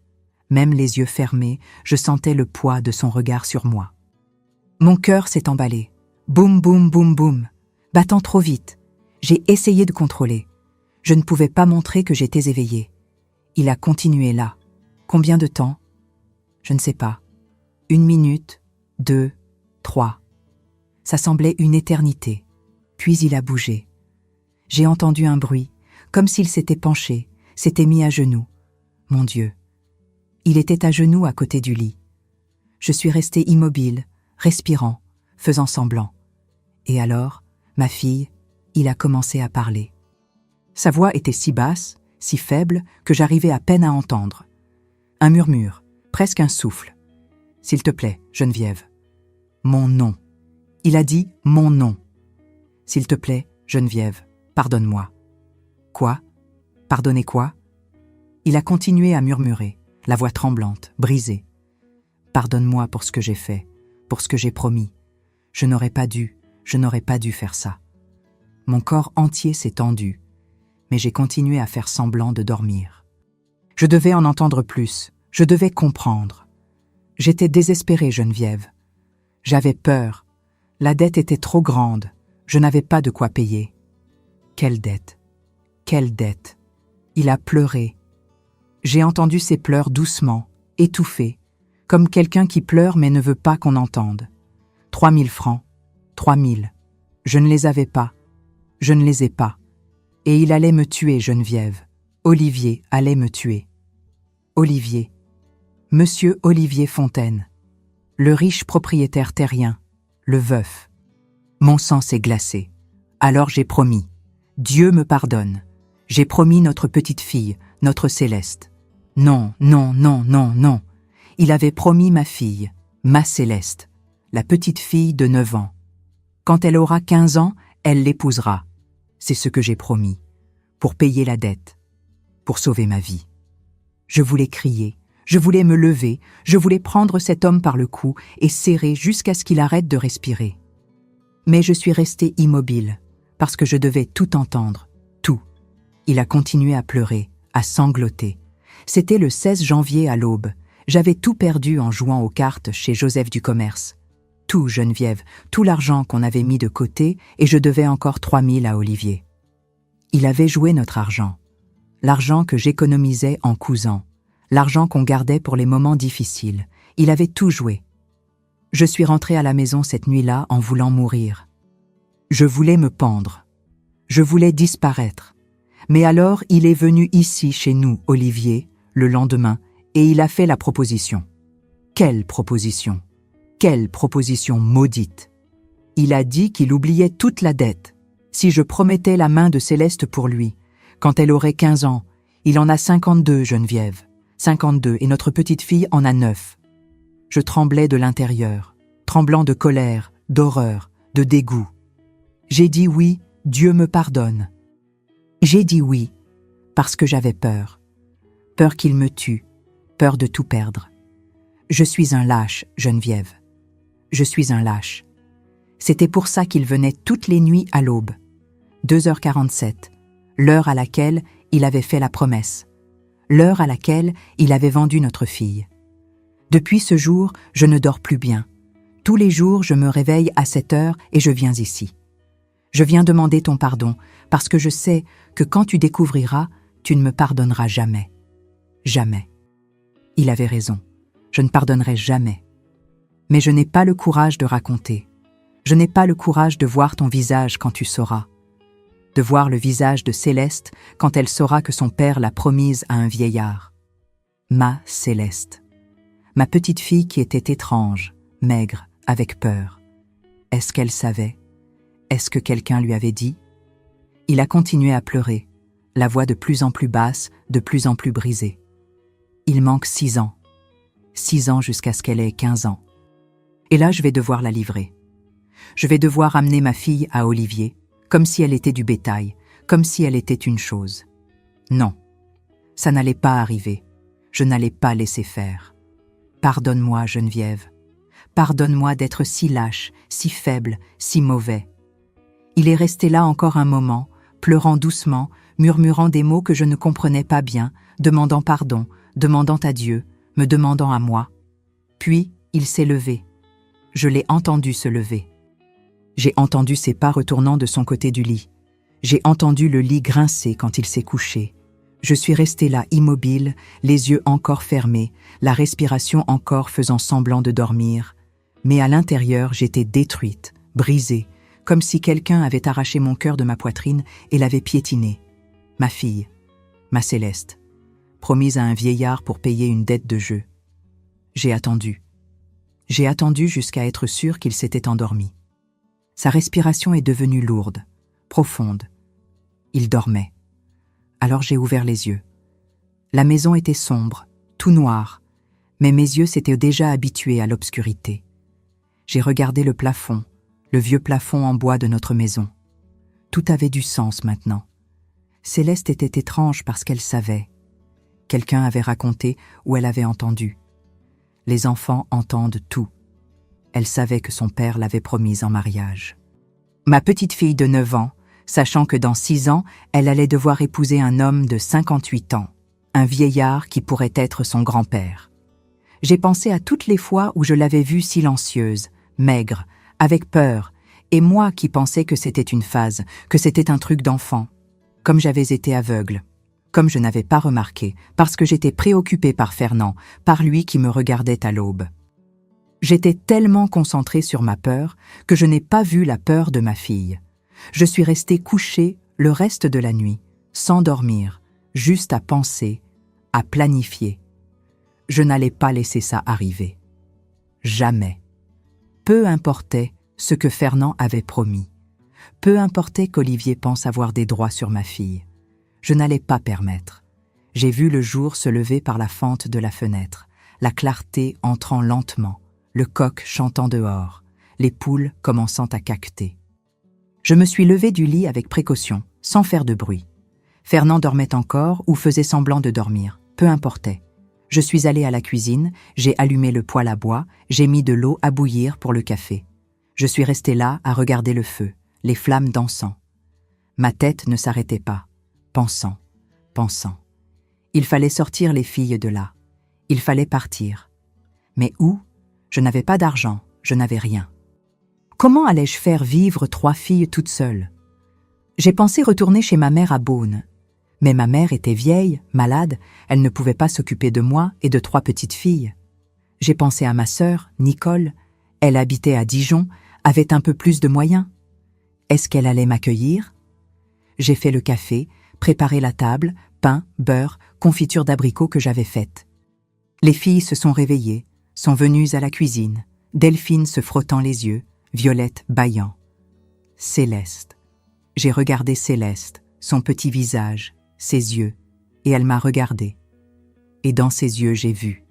Même les yeux fermés, je sentais le poids de son regard sur moi. Mon cœur s'est emballé. Boum, boum, boum, boum. Battant trop vite. J'ai essayé de contrôler. Je ne pouvais pas montrer que j'étais éveillée. Il a continué là. Combien de temps? Je ne sais pas. 1 minute, 2, 3. Ça semblait une éternité. Puis il a bougé. J'ai entendu un bruit, comme s'il s'était penché, s'était mis à genoux. Mon Dieu. Il était à genoux à côté du lit. Je suis restée immobile, respirant, faisant semblant. Et alors, ma fille, il a commencé à parler. Sa voix était si basse, si faible, que j'arrivais à peine à entendre. Un murmure, presque un souffle. « S'il te plaît, Geneviève. » Mon nom. Il a dit « mon nom. » « S'il te plaît, Geneviève, pardonne-moi. » Quoi? Pardonner quoi? Il a continué à murmurer, la voix tremblante, brisée. « Pardonne-moi pour ce que j'ai fait, pour ce que j'ai promis. Je n'aurais pas dû faire ça. » Mon corps entier s'est tendu, mais j'ai continué à faire semblant de dormir. Je devais en entendre plus, je devais comprendre. J'étais désespérée, Geneviève. J'avais peur. La dette était trop grande. Je n'avais pas de quoi payer. Quelle dette? Quelle dette? Il a pleuré. J'ai entendu ses pleurs doucement, étouffés, comme quelqu'un qui pleure mais ne veut pas qu'on entende. 3 000 francs. 3 000. Je ne les avais pas. Je ne les ai pas. Et il allait me tuer, Geneviève. Olivier allait me tuer. Olivier. Monsieur Olivier Fontaine. Le riche propriétaire terrien. Le veuf. Mon sang s'est glacé. Alors j'ai promis. Dieu me pardonne. J'ai promis notre petite fille, notre Céleste. Non, non, non, non, non. Il avait promis ma fille, ma Céleste, la petite fille de 9 ans. Quand elle aura 15 ans, elle l'épousera. C'est ce que j'ai promis, pour payer la dette, pour sauver ma vie. Je voulais crier, je voulais me lever, je voulais prendre cet homme par le cou et serrer jusqu'à ce qu'il arrête de respirer. Mais je suis restée immobile, parce que je devais tout entendre, tout. Il a continué à pleurer, à sangloter. C'était le 16 janvier à l'aube. J'avais tout perdu en jouant aux cartes chez Joseph du Commerce. Tout, Geneviève, tout l'argent qu'on avait mis de côté et je devais encore 3 000 à Olivier. Il avait joué notre argent. L'argent que j'économisais en cousant. L'argent qu'on gardait pour les moments difficiles. Il avait tout joué. Je suis rentrée à la maison cette nuit-là en voulant mourir. Je voulais me pendre. Je voulais disparaître. Mais alors, il est venu ici, chez nous, Olivier, le lendemain, et il a fait la proposition. Quelle proposition? Quelle proposition maudite! Il a dit qu'il oubliait toute la dette. Si je promettais la main de Céleste pour lui, quand elle aurait 15 ans, il en a 52, Geneviève. 52, et notre petite fille en a 9. Je tremblais de l'intérieur, tremblant de colère, d'horreur, de dégoût. J'ai dit oui, Dieu me pardonne. J'ai dit oui, parce que j'avais peur. Peur qu'il me tue, peur de tout perdre. Je suis un lâche, Geneviève. Je suis un lâche. C'était pour ça qu'il venait toutes les nuits à l'aube. 2h47, l'heure à laquelle il avait fait la promesse. L'heure à laquelle il avait vendu notre fille. Depuis ce jour, je ne dors plus bien. Tous les jours, je me réveille à 7 heures et je viens ici. Je viens demander ton pardon, parce que je sais que quand tu découvriras, tu ne me pardonneras jamais. Jamais. Il avait raison. Je ne pardonnerai jamais. Mais je n'ai pas le courage de raconter. Je n'ai pas le courage de voir ton visage quand tu sauras. De voir le visage de Céleste quand elle saura que son père l'a promise à un vieillard. Ma Céleste. Ma petite fille qui était étrange, maigre, avec peur. Est-ce qu'elle savait? Est-ce que quelqu'un lui avait dit? Il a continué à pleurer, la voix de plus en plus basse, de plus en plus brisée. Il manque 6 ans. 6 ans jusqu'à ce qu'elle ait 15 ans. Et là, je vais devoir la livrer. Je vais devoir amener ma fille à Olivier, comme si elle était du bétail, comme si elle était une chose. Non, ça n'allait pas arriver. Je n'allais pas laisser faire. Pardonne-moi, Geneviève. Pardonne-moi d'être si lâche, si faible, si mauvais. Il est resté là encore un moment, pleurant doucement, murmurant des mots que je ne comprenais pas bien, demandant pardon, demandant à Dieu, me demandant à moi. Puis, il s'est levé. Je l'ai entendu se lever. J'ai entendu ses pas retournant de son côté du lit. J'ai entendu le lit grincer quand il s'est couché. Je suis restée là immobile, les yeux encore fermés, la respiration encore faisant semblant de dormir. Mais à l'intérieur, j'étais détruite, brisée, comme si quelqu'un avait arraché mon cœur de ma poitrine et l'avait piétiné. Ma fille, ma Céleste, promise à un vieillard pour payer une dette de jeu. J'ai attendu. J'ai attendu jusqu'à être sûre qu'il s'était endormi. Sa respiration est devenue lourde, profonde. Il dormait. Alors j'ai ouvert les yeux. La maison était sombre, tout noir, mais mes yeux s'étaient déjà habitués à l'obscurité. J'ai regardé le plafond, le vieux plafond en bois de notre maison. Tout avait du sens maintenant. Céleste était étrange parce qu'elle savait. Quelqu'un avait raconté ou elle avait entendu. Les enfants entendent tout. Elle savait que son père l'avait promise en mariage. Ma petite fille de 9 ans, sachant que dans 6 ans, elle allait devoir épouser un homme de 58 ans, un vieillard qui pourrait être son grand-père. J'ai pensé à toutes les fois où je l'avais vue silencieuse, maigre, avec peur, et moi qui pensais que c'était une phase, que c'était un truc d'enfant. Comme j'avais été aveugle, comme je n'avais pas remarqué, parce que j'étais préoccupée par Fernand, par lui qui me regardait à l'aube. J'étais tellement concentrée sur ma peur que je n'ai pas vu la peur de ma fille. Je suis restée couchée le reste de la nuit, sans dormir, juste à penser, à planifier. Je n'allais pas laisser ça arriver. Jamais. Peu importait ce que Fernand avait promis. Peu importait qu'Olivier pense avoir des droits sur ma fille. Je n'allais pas permettre. J'ai vu le jour se lever par la fente de la fenêtre, la clarté entrant lentement, le coq chantant dehors, les poules commençant à caqueter. Je me suis levée du lit avec précaution, sans faire de bruit. Fernand dormait encore ou faisait semblant de dormir, peu importait. Je suis allée à la cuisine, j'ai allumé le poêle à bois, j'ai mis de l'eau à bouillir pour le café. Je suis restée là à regarder le feu, les flammes dansant. Ma tête ne s'arrêtait pas, pensant, pensant. Il fallait sortir les filles de là. Il fallait partir. Mais où? Je n'avais pas d'argent, je n'avais rien. Comment allais-je faire vivre 3 filles toutes seules? J'ai pensé retourner chez ma mère à Beaune. Mais ma mère était vieille, malade, elle ne pouvait pas s'occuper de moi et de 3 petites filles. J'ai pensé à ma sœur, Nicole. Elle habitait à Dijon, avait un peu plus de moyens. Est-ce qu'elle allait m'accueillir? J'ai fait le café, préparé la table, pain, beurre, confiture d'abricots que j'avais faite. Les filles se sont réveillées, sont venues à la cuisine, Delphine se frottant les yeux, Violette bâillant. Céleste. J'ai regardé Céleste, son petit visage, ses yeux, et elle m'a regardé. Et dans ses yeux, j'ai vu.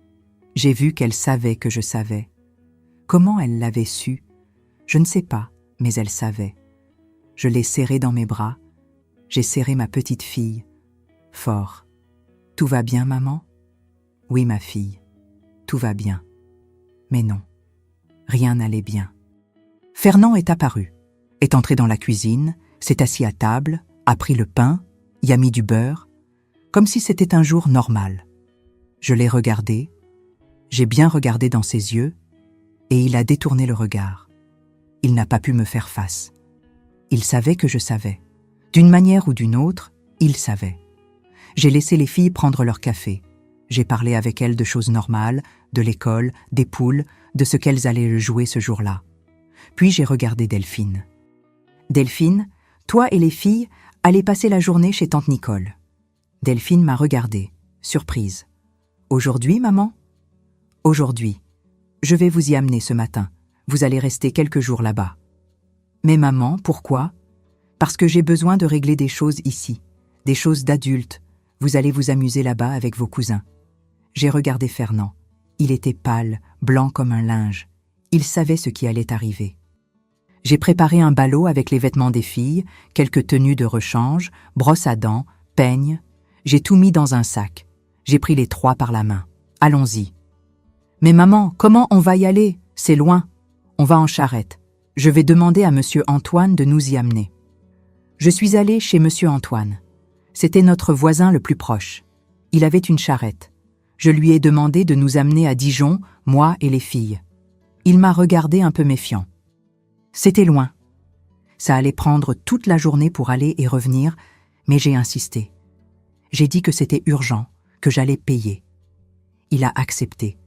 J'ai vu qu'elle savait que je savais. Comment elle l'avait su? Je ne sais pas, mais elle savait. Je l'ai serrée dans mes bras. J'ai serré ma petite fille. Fort. Tout va bien, maman? Oui, ma fille. Tout va bien. Mais non. Rien n'allait bien. Fernand est apparu, est entré dans la cuisine, s'est assis à table, a pris le pain, y a mis du beurre, comme si c'était un jour normal. Je l'ai regardé, j'ai bien regardé dans ses yeux, et il a détourné le regard. Il n'a pas pu me faire face. Il savait que je savais. D'une manière ou d'une autre, il savait. J'ai laissé les filles prendre leur café. J'ai parlé avec elles de choses normales, de l'école, des poules, de ce qu'elles allaient jouer ce jour-là. Puis j'ai regardé Delphine. « Delphine, toi et les filles, allez passer la journée chez tante Nicole. » Delphine m'a regardée, surprise. « Aujourd'hui, maman ?»« Aujourd'hui. Je vais vous y amener ce matin. Vous allez rester quelques jours là-bas. »« Mais maman, pourquoi ?»« Parce que j'ai besoin de régler des choses ici, des choses d'adultes. Vous allez vous amuser là-bas avec vos cousins. » J'ai regardé Fernand. Il était pâle, blanc comme un linge. Il savait ce qui allait arriver. J'ai préparé un ballot avec les vêtements des filles, quelques tenues de rechange, brosse à dents, peigne. J'ai tout mis dans un sac. J'ai pris les 3 par la main. Allons-y. Mais maman, comment on va y aller? C'est loin. On va en charrette. Je vais demander à monsieur Antoine de nous y amener. Je suis allée chez monsieur Antoine. C'était notre voisin le plus proche. Il avait une charrette. Je lui ai demandé de nous amener à Dijon, moi et les filles. Il m'a regardé un peu méfiant. C'était loin. Ça allait prendre toute la journée pour aller et revenir, mais j'ai insisté. J'ai dit que c'était urgent, que j'allais payer. Il a accepté.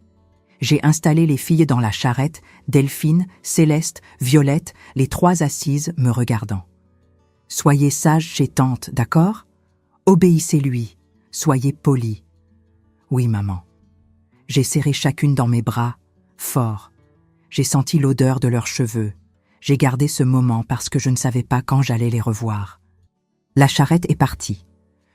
J'ai installé les filles dans la charrette, Delphine, Céleste, Violette, les 3 assises me regardant. « Soyez sages chez tante, d'accord? Obéissez-lui, soyez polis. » Oui, maman. J'ai serré chacune dans mes bras, fort. J'ai senti l'odeur de leurs cheveux. J'ai gardé ce moment parce que je ne savais pas quand j'allais les revoir. La charrette est partie.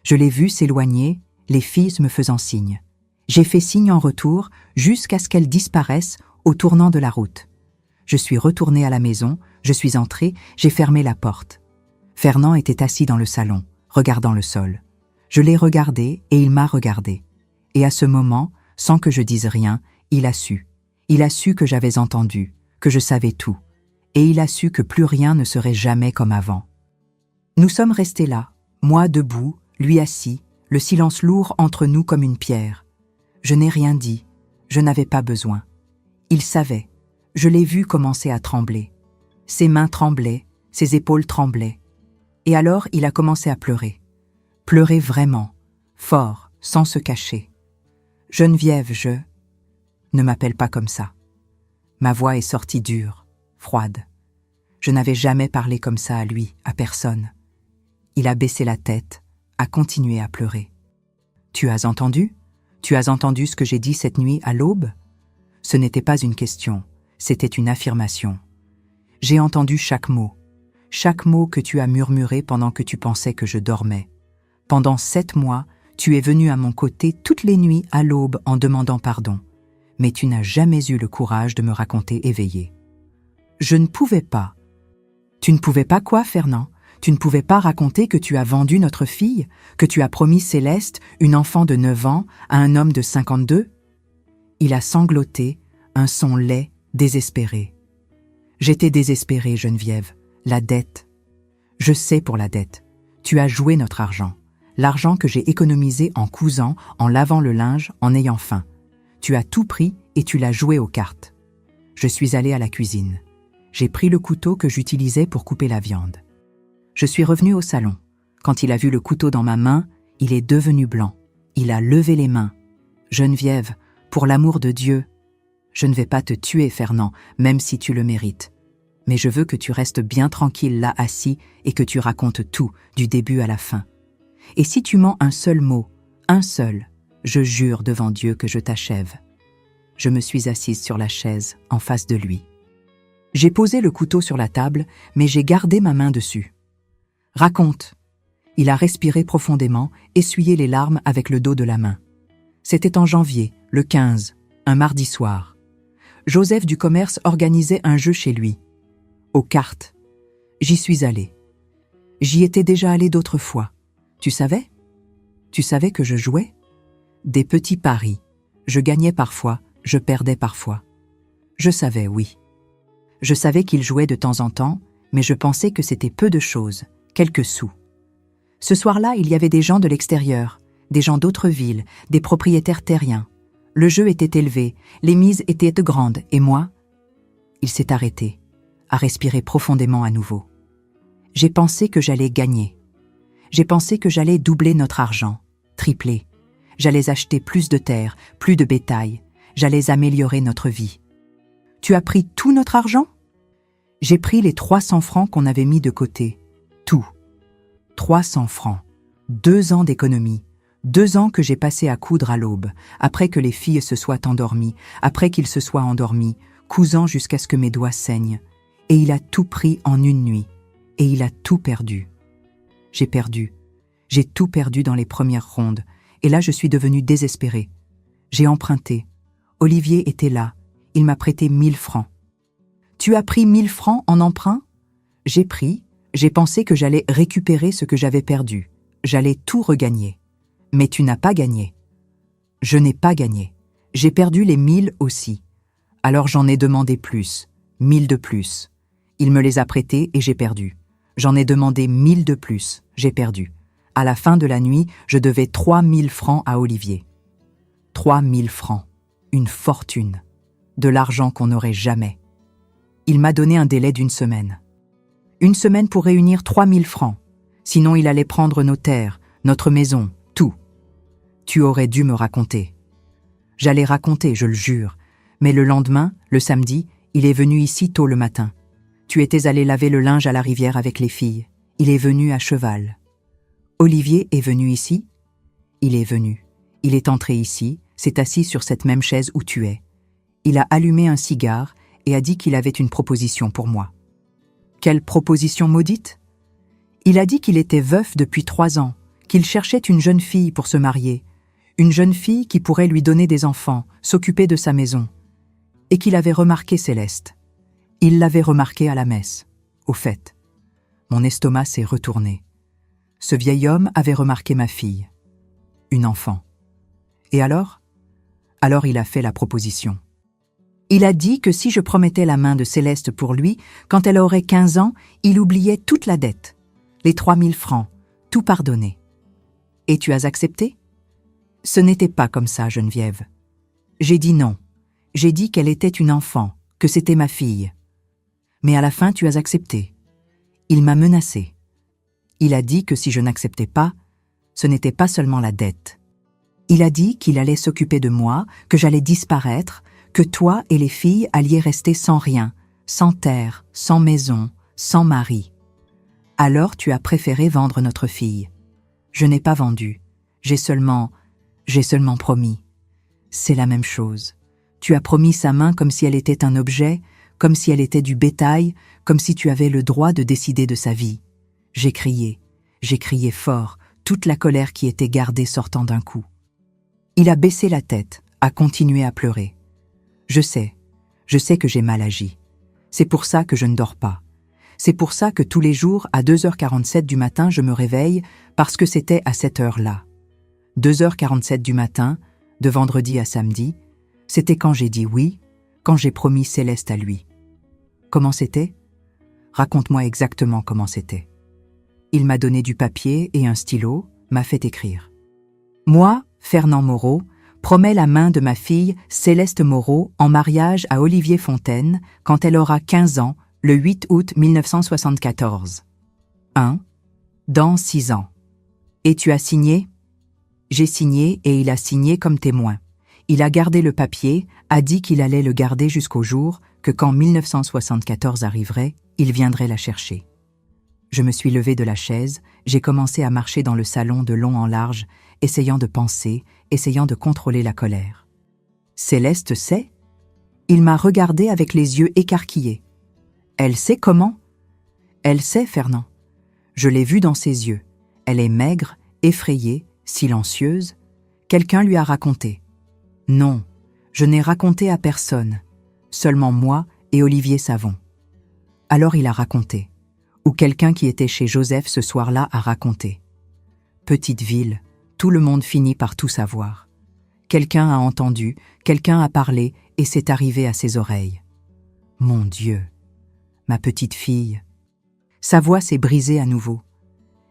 Je l'ai vue s'éloigner, les filles me faisant signe. J'ai fait signe en retour jusqu'à ce qu'elles disparaissent au tournant de la route. Je suis retournée à la maison, je suis entrée, j'ai fermé la porte. Fernand était assis dans le salon, regardant le sol. Je l'ai regardé et il m'a regardé. Et à ce moment, sans que je dise rien, il a su. Il a su que j'avais entendu, que je savais tout. Et il a su que plus rien ne serait jamais comme avant. Nous sommes restés là, moi debout, lui assis, le silence lourd entre nous comme une pierre. Je n'ai rien dit, je n'avais pas besoin. Il savait, je l'ai vu commencer à trembler. Ses mains tremblaient, ses épaules tremblaient. Et alors il a commencé à pleurer. Pleurer vraiment, fort, sans se cacher. « Geneviève, je... » Ne m'appelle pas comme ça. Ma voix est sortie dure, froide. Je n'avais jamais parlé comme ça à lui, à personne. Il a baissé la tête, a continué à pleurer. « Tu as entendu? Tu as entendu ce que j'ai dit cette nuit à l'aube ?» Ce n'était pas une question, c'était une affirmation. J'ai entendu chaque mot que tu as murmuré pendant que tu pensais que je dormais. Pendant 7 mois, tu es venu à mon côté toutes les nuits à l'aube en demandant pardon, mais tu n'as jamais eu le courage de me raconter éveillé. Je ne pouvais pas. Tu ne pouvais pas quoi, Fernand? Tu ne pouvais pas raconter que tu as vendu notre fille, que tu as promis Céleste, une enfant de 9 ans, à un homme de 52? Il a sangloté, un son laid, désespéré. J'étais désespérée, Geneviève. La dette. Je sais pour la dette. Tu as joué notre argent. L'argent que j'ai économisé en cousant, en lavant le linge, en ayant faim. Tu as tout pris et tu l'as joué aux cartes. Je suis allée à la cuisine. J'ai pris le couteau que j'utilisais pour couper la viande. Je suis revenue au salon. Quand il a vu le couteau dans ma main, il est devenu blanc. Il a levé les mains. « Geneviève, pour l'amour de Dieu, je ne vais pas te tuer, Fernand, même si tu le mérites. Mais je veux que tu restes bien tranquille là assis et que tu racontes tout, du début à la fin. Et si tu mens un seul mot, un seul, je jure devant Dieu que je t'achève. » Je me suis assise sur la chaise, en face de lui. J'ai posé le couteau sur la table, mais j'ai gardé ma main dessus. Raconte. Il a respiré profondément, essuyé les larmes avec le dos de la main. C'était en janvier, le 15, un mardi soir. Joseph du commerce organisait un jeu chez lui. Aux cartes. J'y suis allé. J'y étais déjà allé d'autres fois. Tu savais? Tu savais que je jouais? Des petits paris. Je gagnais parfois, je perdais parfois. Je savais, oui. Je savais qu'il jouait de temps en temps, mais je pensais que c'était peu de choses, quelques sous. Ce soir-là, il y avait des gens de l'extérieur, des gens d'autres villes, des propriétaires terriens. Le jeu était élevé, les mises étaient grandes, et moi? Il s'est arrêté, a respiré profondément à nouveau. J'ai pensé que j'allais gagner. J'ai pensé que j'allais doubler notre argent, tripler. J'allais acheter plus de terre, plus de bétail. J'allais améliorer notre vie. Tu as pris tout notre argent? J'ai pris les 300 francs qu'on avait mis de côté. Tout. 300 francs. 2 ans d'économie. 2 ans que j'ai passé à coudre à l'aube, après que les filles se soient endormies, après qu'ils se soient endormis, cousant jusqu'à ce que mes doigts saignent. Et il a tout pris en une nuit. Et il a tout perdu. J'ai perdu. J'ai tout perdu dans les premières rondes. Et là, je suis devenue désespérée. J'ai emprunté. Olivier était là. Il m'a prêté 1000 francs. Tu as pris 1000 francs en emprunt? J'ai pris. J'ai pensé que j'allais récupérer ce que j'avais perdu. J'allais tout regagner. Mais tu n'as pas gagné. Je n'ai pas gagné. J'ai perdu les 1000 aussi. Alors j'en ai demandé plus. 1000 de plus. Il me les a prêtés et j'ai perdu. J'en ai demandé 1000 de plus. J'ai perdu. À la fin de la nuit, je devais 3000 francs à Olivier. 3000 francs. Une fortune. De l'argent qu'on n'aurait jamais. Il m'a donné un délai d'1 semaine. 1 semaine pour réunir 3000 francs. Sinon il allait prendre nos terres, notre maison, tout. Tu aurais dû me raconter. J'allais raconter, je le jure. Mais le lendemain, le samedi, il est venu ici tôt le matin. Tu étais allé laver le linge à la rivière avec les filles. Il est venu à cheval. Olivier est venu ici? Il est venu. Il est entré ici, s'est assis sur cette même chaise où tu es. Il a allumé un cigare et a dit qu'il avait une proposition pour moi. Quelle proposition maudite? Il a dit qu'il était veuf depuis 3 ans, qu'il cherchait une jeune fille pour se marier, une jeune fille qui pourrait lui donner des enfants, s'occuper de sa maison, et qu'il avait remarqué Céleste. Il l'avait remarqué à la messe, au fait. Mon estomac s'est retourné. Ce vieil homme avait remarqué ma fille, une enfant. Et alors? Alors il a fait la proposition. Il a dit que si je promettais la main de Céleste pour lui, quand elle aurait 15 ans, il oubliait toute la dette, les 3000 francs, tout pardonné. Et tu as accepté? Ce n'était pas comme ça, Geneviève. J'ai dit non. J'ai dit qu'elle était une enfant, que c'était ma fille. Mais à la fin, tu as accepté. Il m'a menacé. Il a dit que si je n'acceptais pas, ce n'était pas seulement la dette. Il a dit qu'il allait s'occuper de moi, que j'allais disparaître, que toi et les filles alliez rester sans rien, sans terre, sans maison, sans mari. Alors tu as préféré vendre notre fille. Je n'ai pas vendu. J'ai seulement promis. C'est la même chose. Tu as promis sa main comme si elle était un objet, comme si elle était du bétail, comme si tu avais le droit de décider de sa vie. J'ai crié fort, toute la colère qui était gardée sortant d'un coup. Il a baissé la tête, a continué à pleurer. Je sais que j'ai mal agi. C'est pour ça que je ne dors pas. C'est pour ça que tous les jours, à 2h47 du matin, je me réveille, parce que c'était à cette heure-là. 2h47 du matin, de vendredi à samedi, c'était quand j'ai dit oui, quand j'ai promis Céleste à lui. Comment c'était? Raconte-moi exactement comment c'était. Il m'a donné du papier et un stylo, m'a fait écrire. Moi, Fernand Moreau, promets la main de ma fille Céleste Moreau en mariage à Olivier Fontaine quand elle aura 15 ans, le 8 août 1974. 1. Dans 6 ans. Et tu as signé? J'ai signé et il a signé comme témoin. Il a gardé le papier, a dit qu'il allait le garder jusqu'au jour que quand 1974 arriverait, il viendrait la chercher. Je me suis levée de la chaise, j'ai commencé à marcher dans le salon de long en large, essayant de penser, essayant de contrôler la colère. Céleste sait? Il m'a regardé avec les yeux écarquillés. Elle sait comment? Elle sait, Fernand. Je l'ai vue dans ses yeux. Elle est maigre, effrayée, silencieuse. Quelqu'un lui a raconté. Non, je n'ai raconté à personne, seulement moi et Olivier Savon. Alors il a raconté, ou quelqu'un qui était chez Joseph ce soir-là a raconté. Petite ville, tout le monde finit par tout savoir. Quelqu'un a entendu, quelqu'un a parlé et c'est arrivé à ses oreilles. Mon Dieu, ma petite fille. Sa voix s'est brisée à nouveau.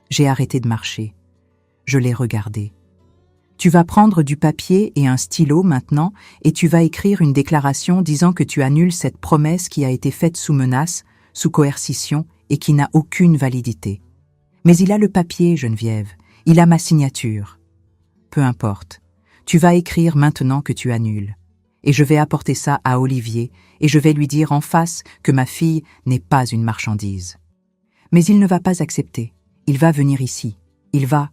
J'ai arrêté de marcher. Je l'ai regardée. Tu vas prendre du papier et un stylo maintenant et tu vas écrire une déclaration disant que tu annules cette promesse qui a été faite sous menace, sous coercition et qui n'a aucune validité. Mais il a le papier, Geneviève. Il a ma signature. Peu importe. Tu vas écrire maintenant que tu annules. Et je vais apporter ça à Olivier et je vais lui dire en face que ma fille n'est pas une marchandise. Mais il ne va pas accepter. Il va venir ici. Il va...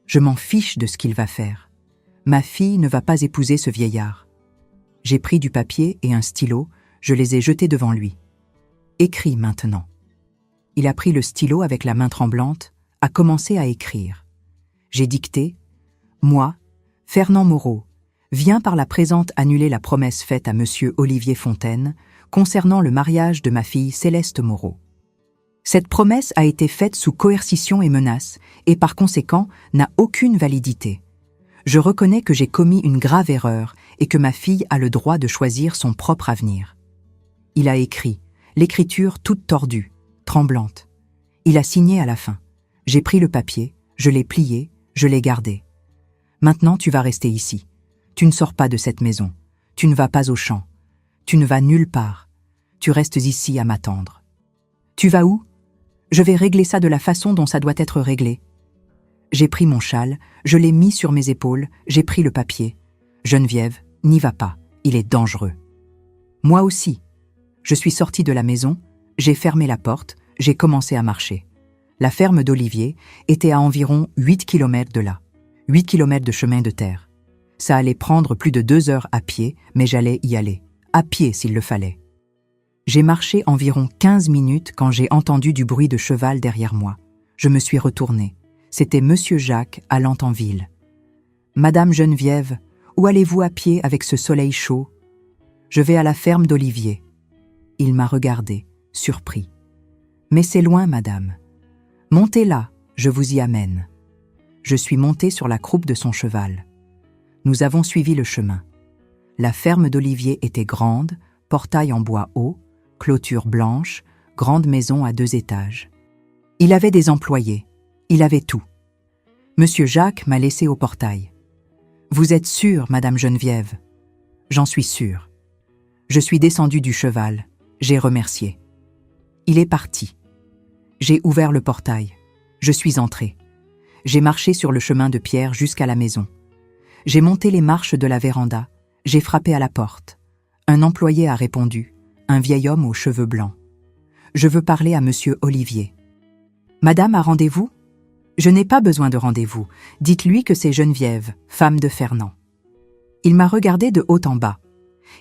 Je m'en fiche de ce qu'il va faire. Ma fille ne va pas épouser ce vieillard. J'ai pris du papier et un stylo, je les ai jetés devant lui. Écris maintenant. Il a pris le stylo avec la main tremblante, a commencé à écrire. J'ai dicté « Moi, Fernand Moreau, viens par la présente annuler la promesse faite à monsieur Olivier Fontaine concernant le mariage de ma fille Céleste Moreau. Cette promesse a été faite sous coercition et menace et par conséquent n'a aucune validité. Je reconnais que j'ai commis une grave erreur et que ma fille a le droit de choisir son propre avenir. » Il a écrit, l'écriture toute tordue, tremblante. Il a signé à la fin. J'ai pris le papier, je l'ai plié, je l'ai gardé. Maintenant tu vas rester ici. Tu ne sors pas de cette maison. Tu ne vas pas au champ. Tu ne vas nulle part. Tu restes ici à m'attendre. Tu vas où ? Je vais régler ça de la façon dont ça doit être réglé. J'ai pris mon châle, je l'ai mis sur mes épaules, j'ai pris le papier. Geneviève, n'y va pas, il est dangereux. Moi aussi. Je suis sortie de la maison, j'ai fermé la porte, j'ai commencé à marcher. La ferme d'Olivier était à environ 8 km de là. 8 km de chemin de terre. Ça allait prendre plus de 2 heures à pied, mais j'allais y aller. À pied s'il le fallait. J'ai marché environ 15 minutes quand j'ai entendu du bruit de cheval derrière moi. Je me suis retournée. C'était Monsieur Jacques allant en ville. « Madame Geneviève, où allez-vous à pied avec ce soleil chaud ?»« Je vais à la ferme d'Olivier. » Il m'a regardé, surpris. « Mais c'est loin, madame. Montez là, je vous y amène. » Je suis montée sur la croupe de son cheval. Nous avons suivi le chemin. La ferme d'Olivier était grande, portail en bois haut, clôture blanche, grande maison à 2 étages. Il avait des employés, il avait tout. Monsieur Jacques m'a laissé au portail. « Vous êtes sûre, madame Geneviève ?»« J'en suis sûre. » Je suis descendue du cheval, j'ai remercié. Il est parti. J'ai ouvert le portail. Je suis entrée. J'ai marché sur le chemin de pierre jusqu'à la maison. J'ai monté les marches de la véranda. J'ai frappé à la porte. Un employé a répondu. Un vieil homme aux cheveux blancs. « Je veux parler à monsieur Olivier. »« Madame a rendez-vous ?»« Je n'ai pas besoin de rendez-vous. Dites-lui que c'est Geneviève, femme de Fernand. » Il m'a regardé de haut en bas.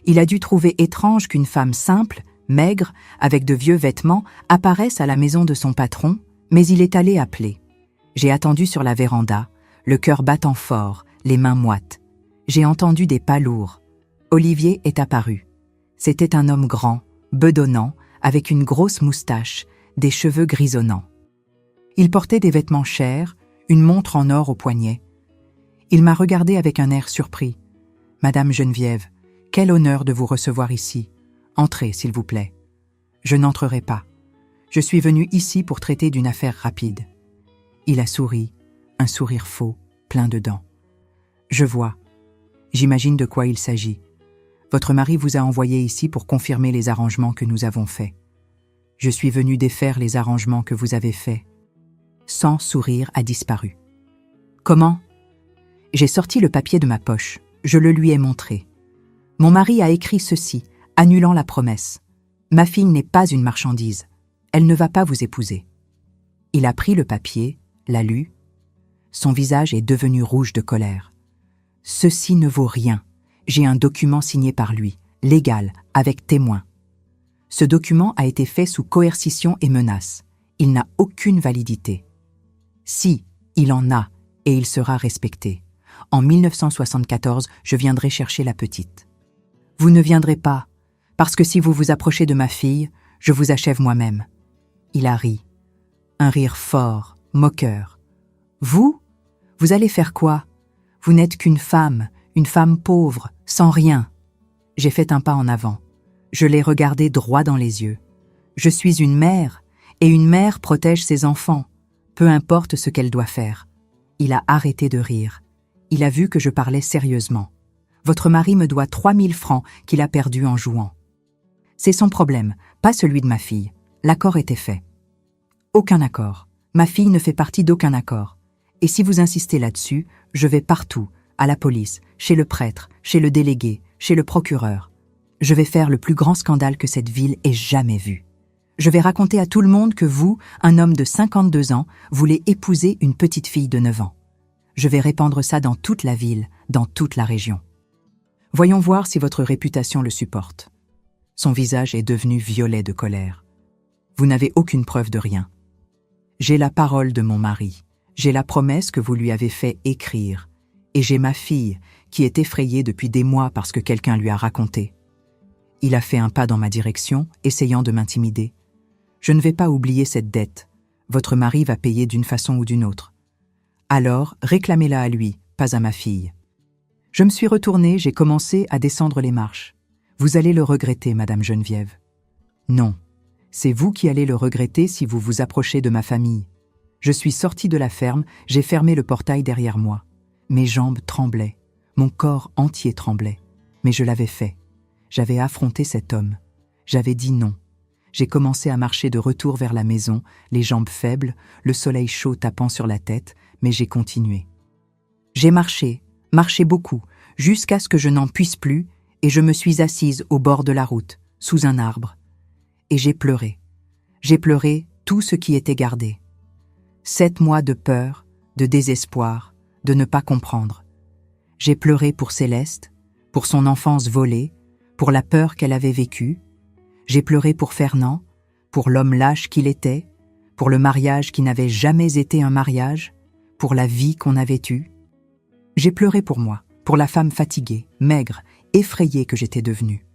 Il a dû trouver étrange qu'une femme simple, maigre, avec de vieux vêtements, apparaisse à la maison de son patron, mais il est allé appeler. J'ai attendu sur la véranda, le cœur battant fort, les mains moites. J'ai entendu des pas lourds. Olivier est apparu. C'était un homme grand, bedonnant, avec une grosse moustache, des cheveux grisonnants. Il portait des vêtements chers, une montre en or au poignet. Il m'a regardé avec un air surpris. « Madame Geneviève, quel honneur de vous recevoir ici. Entrez, s'il vous plaît. » Je n'entrerai pas. Je suis venu ici pour traiter d'une affaire rapide. Il a souri, un sourire faux, plein de dents. Je vois. J'imagine de quoi il s'agit. Votre mari vous a envoyé ici pour confirmer les arrangements que nous avons faits. Je suis venu défaire les arrangements que vous avez faits. Sans sourire a disparu. Comment ? J'ai sorti le papier de ma poche. Je le lui ai montré. Mon mari a écrit ceci, annulant la promesse. Ma fille n'est pas une marchandise. Elle ne va pas vous épouser. Il a pris le papier, l'a lu. Son visage est devenu rouge de colère. Ceci ne vaut rien. J'ai un document signé par lui, légal, avec témoin. Ce document a été fait sous coercition et menace. Il n'a aucune validité. Si, il en a, et il sera respecté. En 1974, je viendrai chercher la petite. Vous ne viendrez pas, parce que si vous vous approchez de ma fille, je vous achève moi-même. Il a ri. Un rire fort, moqueur. Vous allez faire quoi? Vous n'êtes qu'une femme pauvre, sans rien. J'ai fait un pas en avant. Je l'ai regardé droit dans les yeux. Je suis une mère, et une mère protège ses enfants, peu importe ce qu'elle doit faire. Il a arrêté de rire. Il a vu que je parlais sérieusement. Votre mari me doit 3000 francs qu'il a perdus en jouant. C'est son problème, pas celui de ma fille. L'accord était fait. Aucun accord. Ma fille ne fait partie d'aucun accord. Et si vous insistez là-dessus, je vais partout, à la police, chez le prêtre, chez le délégué, chez le procureur. Je vais faire le plus grand scandale que cette ville ait jamais vu. Je vais raconter à tout le monde que vous, un homme de 52 ans, voulez épouser une petite fille de 9 ans. Je vais répandre ça dans toute la ville, dans toute la région. Voyons voir si votre réputation le supporte. Son visage est devenu violet de colère. Vous n'avez aucune preuve de rien. J'ai la parole de mon mari. J'ai la promesse que vous lui avez fait écrire. Et j'ai ma fille, qui est effrayée depuis des mois parce que quelqu'un lui a raconté. Il a fait un pas dans ma direction, essayant de m'intimider. Je ne vais pas oublier cette dette. Votre mari va payer d'une façon ou d'une autre. Alors, réclamez-la à lui, pas à ma fille. Je me suis retournée, j'ai commencé à descendre les marches. Vous allez le regretter, Madame Geneviève. Non, c'est vous qui allez le regretter si vous vous approchez de ma famille. Je suis sortie de la ferme, j'ai fermé le portail derrière moi. Mes jambes tremblaient, mon corps entier tremblait. Mais je l'avais fait. J'avais affronté cet homme. J'avais dit non. J'ai commencé à marcher de retour vers la maison, les jambes faibles, le soleil chaud tapant sur la tête, mais j'ai continué. J'ai marché beaucoup, jusqu'à ce que je n'en puisse plus, et je me suis assise au bord de la route, sous un arbre. Et j'ai pleuré. J'ai pleuré tout ce qui était gardé. 7 mois de peur, de désespoir, de ne pas comprendre. J'ai pleuré pour Céleste, pour son enfance volée, pour la peur qu'elle avait vécue. J'ai pleuré pour Fernand, pour l'homme lâche qu'il était, pour le mariage qui n'avait jamais été un mariage, pour la vie qu'on avait eue. J'ai pleuré pour moi, pour la femme fatiguée, maigre, effrayée que j'étais devenue.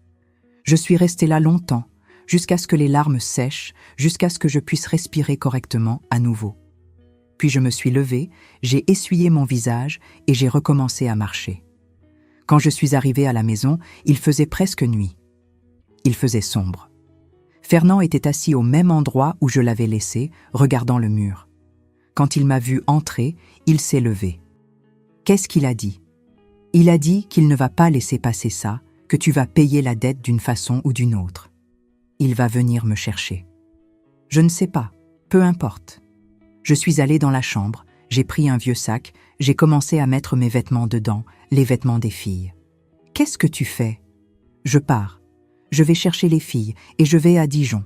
Je suis restée là longtemps, jusqu'à ce que les larmes sèchent, jusqu'à ce que je puisse respirer correctement à nouveau. Puis je me suis levée, j'ai essuyé mon visage et j'ai recommencé à marcher. Quand je suis arrivée à la maison, il faisait presque nuit. Il faisait sombre. Fernand était assis au même endroit où je l'avais laissé, regardant le mur. Quand il m'a vu entrer, il s'est levé. Qu'est-ce qu'il a dit? Il a dit qu'il ne va pas laisser passer ça, que tu vas payer la dette d'une façon ou d'une autre. Il va venir me chercher. Je ne sais pas, peu importe. Je suis allée dans la chambre, j'ai pris un vieux sac, j'ai commencé à mettre mes vêtements dedans, les vêtements des filles. Qu'est-ce que tu fais? Je pars. Je vais chercher les filles et je vais à Dijon.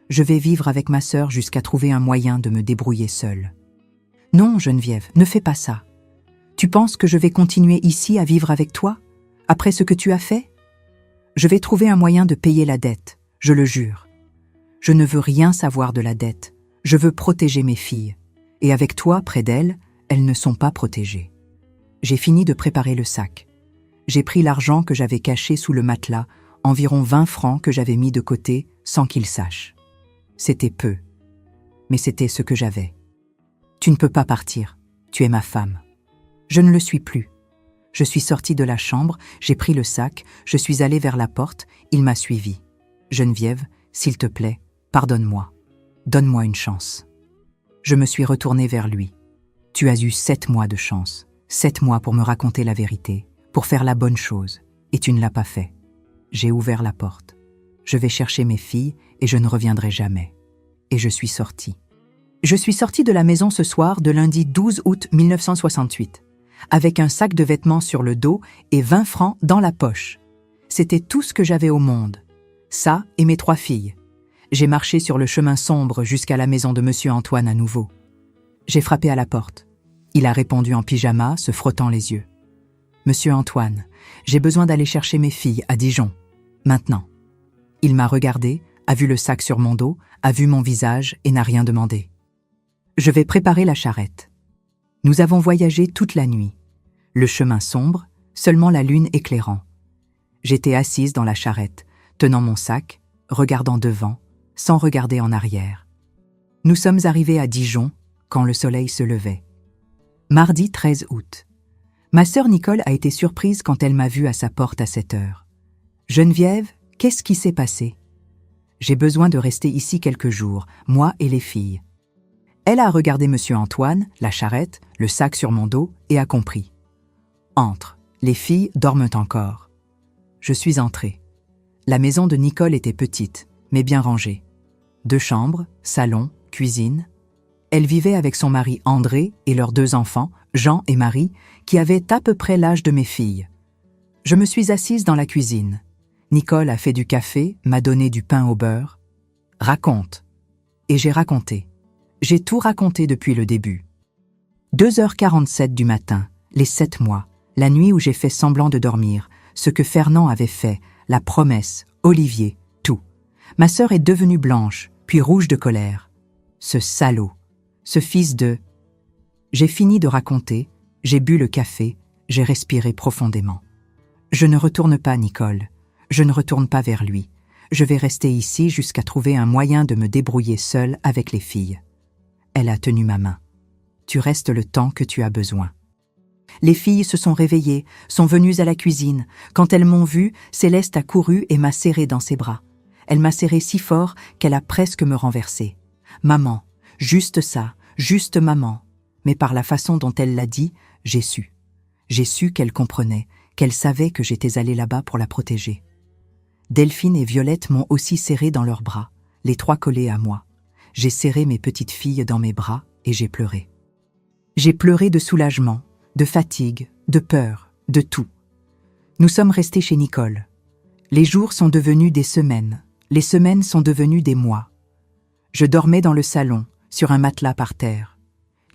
Je vais vivre avec ma sœur jusqu'à trouver un moyen de me débrouiller seule. Non, Geneviève, ne fais pas ça. Tu penses que je vais continuer ici à vivre avec toi, après ce que tu as fait? Je vais trouver un moyen de payer la dette, je le jure. Je ne veux rien savoir de la dette, je veux protéger mes filles. Et avec toi, près d'elles, elles ne sont pas protégées. J'ai fini de préparer le sac. J'ai pris l'argent que j'avais caché sous le matelas, environ 20 francs que j'avais mis de côté sans qu'ils sachent. C'était peu, mais c'était ce que j'avais. Tu ne peux pas partir, tu es ma femme. Je ne le suis plus. Je suis sortie de la chambre, j'ai pris le sac, je suis allée vers la porte, il m'a suivie. Geneviève, s'il te plaît, pardonne-moi. Donne-moi une chance. Je me suis retournée vers lui. Tu as eu 7 mois de chance, 7 mois pour me raconter la vérité, pour faire la bonne chose, et tu ne l'as pas fait. J'ai ouvert la porte. Je vais chercher mes filles et je ne reviendrai jamais. Et je suis sortie. Je suis sortie de la maison ce soir de lundi 12 août 1968, avec un sac de vêtements sur le dos et 20 francs dans la poche. C'était tout ce que j'avais au monde. Ça et mes 3 filles. J'ai marché sur le chemin sombre jusqu'à la maison de Monsieur Antoine à nouveau. J'ai frappé à la porte. Il a répondu en pyjama, se frottant les yeux. « Monsieur Antoine, j'ai besoin d'aller chercher mes filles à Dijon. Maintenant. » Il m'a regardé, a vu le sac sur mon dos, a vu mon visage et n'a rien demandé. Je vais préparer la charrette. Nous avons voyagé toute la nuit. Le chemin sombre, seulement la lune éclairant. J'étais assise dans la charrette, tenant mon sac, regardant devant, sans regarder en arrière. Nous sommes arrivés à Dijon, quand le soleil se levait. Mardi 13 août. Ma sœur Nicole a été surprise quand elle m'a vue à sa porte à 7 heures. « Geneviève, qu'est-ce qui s'est passé ? J'ai besoin de rester ici quelques jours, moi et les filles. » Elle a regardé Monsieur Antoine, la charrette, le sac sur mon dos et a compris. « Entre, les filles dorment encore. » Je suis entrée. La maison de Nicole était petite, mais bien rangée. 2 chambres, salon, cuisine. Elle vivait avec son mari André et leurs 2 enfants, Jean et Marie, qui avaient à peu près l'âge de mes filles. Je me suis assise dans la cuisine. Nicole a fait du café, m'a donné du pain au beurre. « Raconte. » Et j'ai raconté. J'ai tout raconté depuis le début. 2h47 du matin, les 7 mois, la nuit où j'ai fait semblant de dormir, ce que Fernand avait fait, la promesse, Olivier, tout. Ma sœur est devenue blanche, puis rouge de colère. Ce salaud, ce fils de... J'ai fini de raconter, j'ai bu le café, j'ai respiré profondément. Je ne retourne pas, Nicole. Je ne retourne pas vers lui. Je vais rester ici jusqu'à trouver un moyen de me débrouiller seule avec les filles. Elle a tenu ma main. Tu restes le temps que tu as besoin. Les filles se sont réveillées, sont venues à la cuisine. Quand elles m'ont vue, Céleste a couru et m'a serrée dans ses bras. Elle m'a serrée si fort qu'elle a presque me renversée. Maman, juste ça, juste maman. Mais par la façon dont elle l'a dit, j'ai su. J'ai su qu'elle comprenait, qu'elle savait que j'étais allée là-bas pour la protéger. Delphine et Violette m'ont aussi serrée dans leurs bras, les 3 collés à moi. J'ai serré mes petites filles dans mes bras et j'ai pleuré. J'ai pleuré de soulagement, de fatigue, de peur, de tout. Nous sommes restés chez Nicole. Les jours sont devenus des semaines, les semaines sont devenues des mois. Je dormais dans le salon, sur un matelas par terre.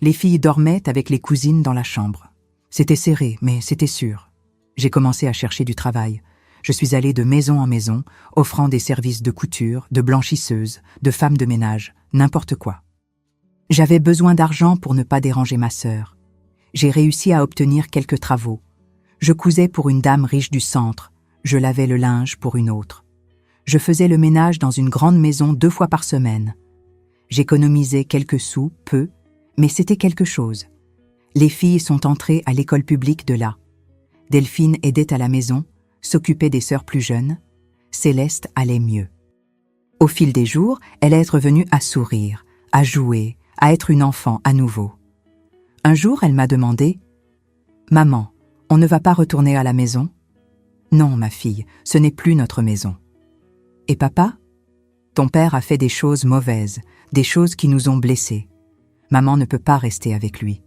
Les filles dormaient avec les cousines dans la chambre. C'était serré, mais c'était sûr. J'ai commencé à chercher du travail. Je suis allée de maison en maison, offrant des services de couture, de blanchisseuse, de femme de ménage, n'importe quoi. J'avais besoin d'argent pour ne pas déranger ma sœur. J'ai réussi à obtenir quelques travaux. Je cousais pour une dame riche du centre, je lavais le linge pour une autre. Je faisais le ménage dans une grande maison 2 fois par semaine. J'économisais quelques sous, peu, mais c'était quelque chose. Les filles sont entrées à l'école publique de là. Delphine aidait à la maison, s'occupait des sœurs plus jeunes. Céleste allait mieux. Au fil des jours, elle est revenue à sourire, à jouer, à être une enfant à nouveau. Un jour, elle m'a demandé « Maman, on ne va pas retourner à la maison ?»« Non, ma fille, ce n'est plus notre maison. »« Et papa ? Ton père a fait des choses mauvaises, des choses qui nous ont blessés. Maman ne peut pas rester avec lui. »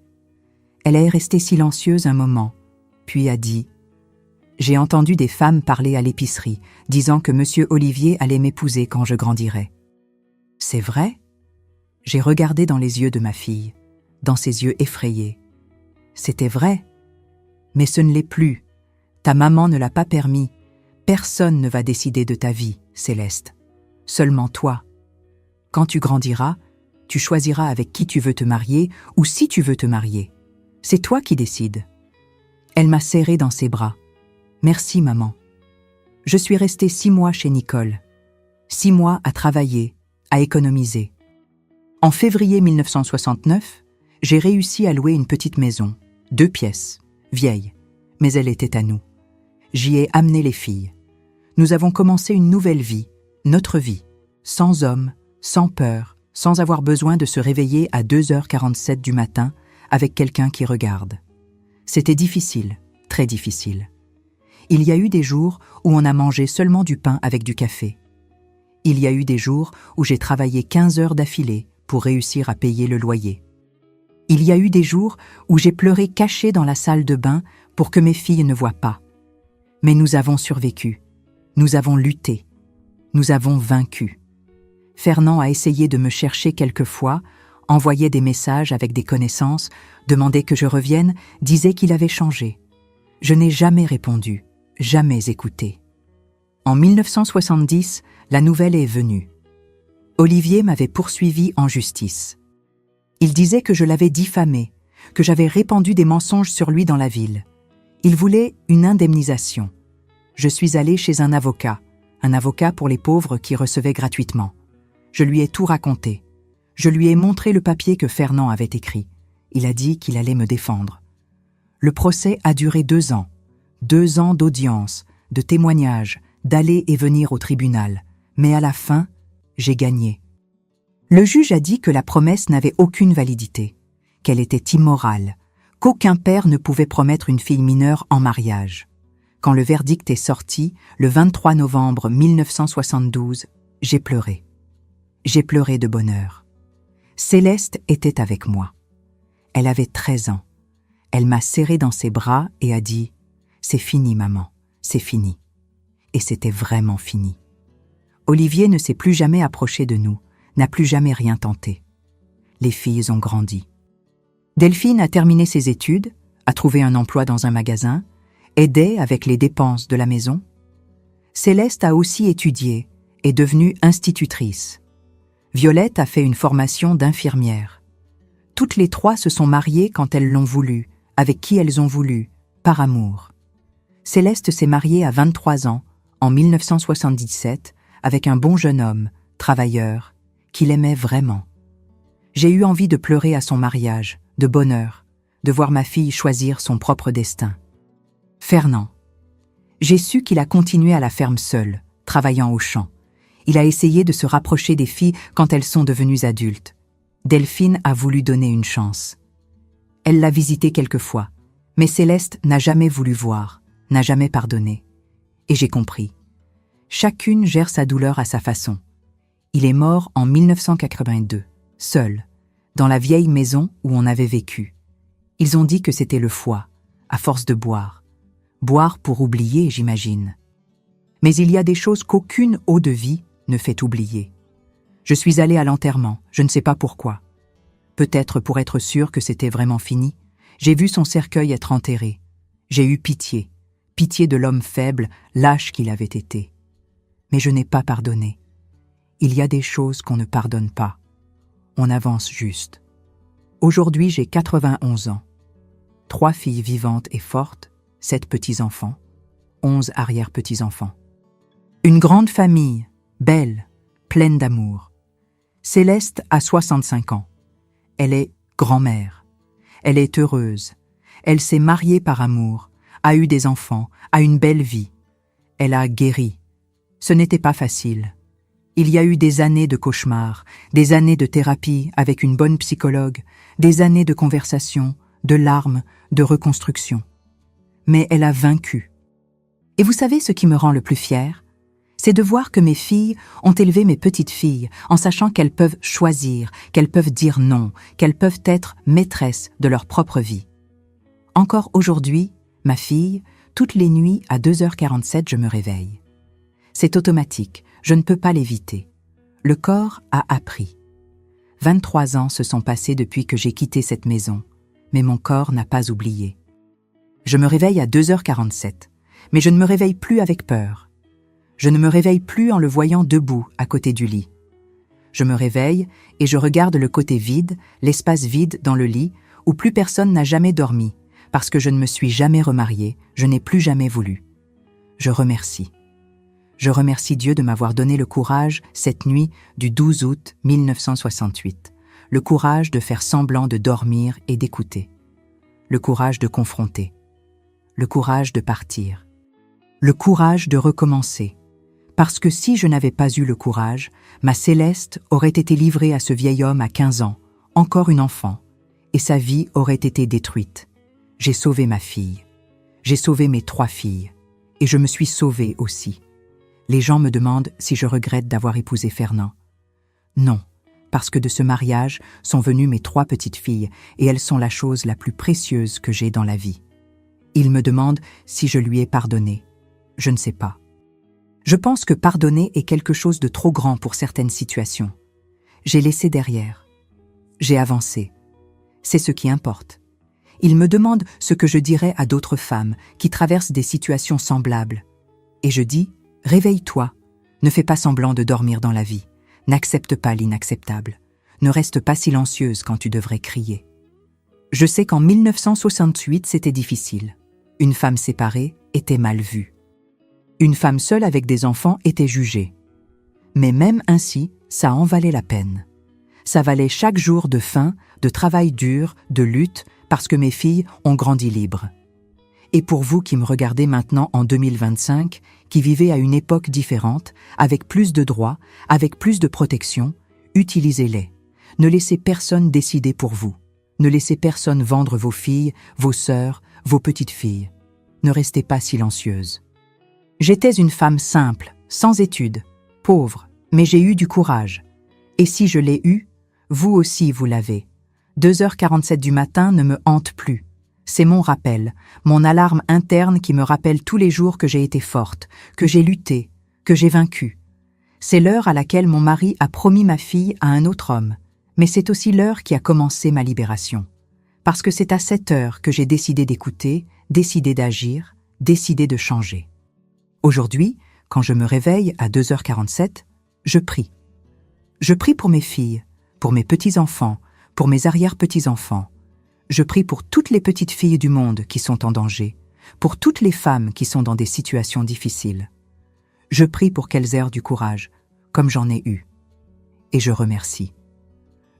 Elle est restée silencieuse un moment, puis a dit « J'ai entendu des femmes parler à l'épicerie, disant que Monsieur Olivier allait m'épouser quand je grandirais. » « C'est vrai ?» J'ai regardé dans les yeux de ma fille, dans ses yeux effrayés. C'était vrai. Mais ce ne l'est plus. Ta maman ne l'a pas permis. Personne ne va décider de ta vie, Céleste. Seulement toi. Quand tu grandiras, tu choisiras avec qui tu veux te marier ou si tu veux te marier. C'est toi qui décides. Elle m'a serrée dans ses bras. Merci, maman. Je suis restée 6 mois chez Nicole. 6 mois à travailler, à économiser. En février 1969, j'ai réussi à louer une petite maison, 2 pièces, vieille, mais elle était à nous. J'y ai amené les filles. Nous avons commencé une nouvelle vie, notre vie, sans homme, sans peur, sans avoir besoin de se réveiller à 2h47 du matin avec quelqu'un qui regarde. C'était difficile, très difficile. Il y a eu des jours où on a mangé seulement du pain avec du café. Il y a eu des jours où j'ai travaillé 15 heures d'affilée pour réussir à payer le loyer. Il y a eu des jours où j'ai pleuré cachée dans la salle de bain pour que mes filles ne voient pas. Mais nous avons survécu. Nous avons lutté. Nous avons vaincu. Fernand a essayé de me chercher quelquefois, envoyait des messages avec des connaissances, demandait que je revienne, disait qu'il avait changé. Je n'ai jamais répondu, jamais écouté. En 1970, la nouvelle est venue. Olivier m'avait poursuivi en justice. Il disait que je l'avais diffamé, que j'avais répandu des mensonges sur lui dans la ville. Il voulait une indemnisation. Je suis allée chez un avocat pour les pauvres qui recevait gratuitement. Je lui ai tout raconté. Je lui ai montré le papier que Fernand avait écrit. Il a dit qu'il allait me défendre. Le procès a duré 2 ans. 2 ans d'audience, de témoignages, d'aller et venir au tribunal. Mais à la fin, j'ai gagné. Le juge a dit que la promesse n'avait aucune validité, qu'elle était immorale, qu'aucun père ne pouvait promettre une fille mineure en mariage. Quand le verdict est sorti, le 23 novembre 1972, j'ai pleuré. J'ai pleuré de bonheur. Céleste était avec moi. Elle avait 13 ans. Elle m'a serré dans ses bras et a dit « C'est fini, maman, c'est fini. » Et c'était vraiment fini. Olivier ne s'est plus jamais approché de nous, n'a plus jamais rien tenté. Les filles ont grandi. Delphine a terminé ses études, a trouvé un emploi dans un magasin, aidait avec les dépenses de la maison. Céleste a aussi étudié, est devenue institutrice. Violette a fait une formation d'infirmière. Toutes les 3 se sont mariées quand elles l'ont voulu, avec qui elles ont voulu, par amour. Céleste s'est mariée à 23 ans, en 1977, avec un bon jeune homme, travailleur, qu'il aimait vraiment. J'ai eu envie de pleurer à son mariage, de bonheur, de voir ma fille choisir son propre destin. Fernand. J'ai su qu'il a continué à la ferme seul, travaillant au champ. Il a essayé de se rapprocher des filles quand elles sont devenues adultes. Delphine a voulu donner une chance. Elle l'a visité quelques fois, mais Céleste n'a jamais voulu voir, n'a jamais pardonné. Et j'ai compris. Chacune gère sa douleur à sa façon. Il est mort en 1982, seul, dans la vieille maison où on avait vécu. Ils ont dit que c'était le foie, à force de boire. Boire pour oublier, j'imagine. Mais il y a des choses qu'aucune eau de vie ne fait oublier. Je suis allée à l'enterrement, je ne sais pas pourquoi. Peut-être pour être sûre que c'était vraiment fini. J'ai vu son cercueil être enterré. J'ai eu pitié, pitié de l'homme faible, lâche qu'il avait été. Mais je n'ai pas pardonné. Il y a des choses qu'on ne pardonne pas. On avance juste. Aujourd'hui, j'ai 91 ans. 3 filles vivantes et fortes, 7 petits-enfants, 11 arrière-petits-enfants. Une grande famille, belle, pleine d'amour. Céleste a 65 ans. Elle est grand-mère. Elle est heureuse. Elle s'est mariée par amour, a eu des enfants, a une belle vie. Elle a guéri. Ce n'était pas facile. Il y a eu des années de cauchemars, des années de thérapie avec une bonne psychologue, des années de conversation, de larmes, de reconstruction. Mais elle a vaincu. Et vous savez ce qui me rend le plus fière ? C'est de voir que mes filles ont élevé mes petites filles en sachant qu'elles peuvent choisir, qu'elles peuvent dire non, qu'elles peuvent être maîtresses de leur propre vie. Encore aujourd'hui, ma fille, toutes les nuits à 2h47, je me réveille. C'est automatique, je ne peux pas l'éviter. Le corps a appris. 23 ans se sont passés depuis que j'ai quitté cette maison, mais mon corps n'a pas oublié. Je me réveille à 2h47, mais je ne me réveille plus avec peur. Je ne me réveille plus en le voyant debout à côté du lit. Je me réveille et je regarde le côté vide, l'espace vide dans le lit où plus personne n'a jamais dormi, parce que je ne me suis jamais remariée, je n'ai plus jamais voulu. Je remercie. Je remercie Dieu de m'avoir donné le courage, cette nuit du 12 août 1968, le courage de faire semblant de dormir et d'écouter, le courage de confronter, le courage de partir, le courage de recommencer. Parce que si je n'avais pas eu le courage, ma Céleste aurait été livrée à ce vieil homme à 15 ans, encore une enfant, et sa vie aurait été détruite. J'ai sauvé ma fille. J'ai sauvé mes 3 filles. Et je me suis sauvée aussi. Les gens me demandent si je regrette d'avoir épousé Fernand. Non, parce que de ce mariage sont venues mes 3 petites filles, et elles sont la chose la plus précieuse que j'ai dans la vie. Ils me demandent si je lui ai pardonné. Je ne sais pas. Je pense que pardonner est quelque chose de trop grand pour certaines situations. J'ai laissé derrière. J'ai avancé. C'est ce qui importe. Ils me demandent ce que je dirais à d'autres femmes qui traversent des situations semblables. Et je dis, réveille-toi, ne fais pas semblant de dormir dans la vie. N'accepte pas l'inacceptable. Ne reste pas silencieuse quand tu devrais crier. Je sais qu'en 1968, c'était difficile. Une femme séparée était mal vue. Une femme seule avec des enfants était jugée. Mais même ainsi, ça en valait la peine. Ça valait chaque jour de faim, de travail dur, de lutte, parce que mes filles ont grandi libres. Et pour vous qui me regardez maintenant en 2025, qui vivez à une époque différente, avec plus de droits, avec plus de protection, utilisez-les. Ne laissez personne décider pour vous. Ne laissez personne vendre vos filles, vos sœurs, vos petites filles. Ne restez pas silencieuse. J'étais une femme simple, sans études, pauvre, mais j'ai eu du courage. Et si je l'ai eu, vous aussi vous l'avez. 2h47 du matin ne me hante plus. C'est mon rappel, mon alarme interne qui me rappelle tous les jours que j'ai été forte, que j'ai lutté, que j'ai vaincu. C'est l'heure à laquelle mon mari a promis ma fille à un autre homme, mais c'est aussi l'heure qui a commencé ma libération. Parce que c'est à cette heure que j'ai décidé d'écouter, décidé d'agir, décidé de changer. Aujourd'hui, quand je me réveille à 2h47, je prie. Je prie pour mes filles, pour mes petits-enfants, pour mes arrière-petits-enfants. Je prie pour toutes les petites filles du monde qui sont en danger, pour toutes les femmes qui sont dans des situations difficiles. Je prie pour qu'elles aient du courage, comme j'en ai eu. Et je remercie.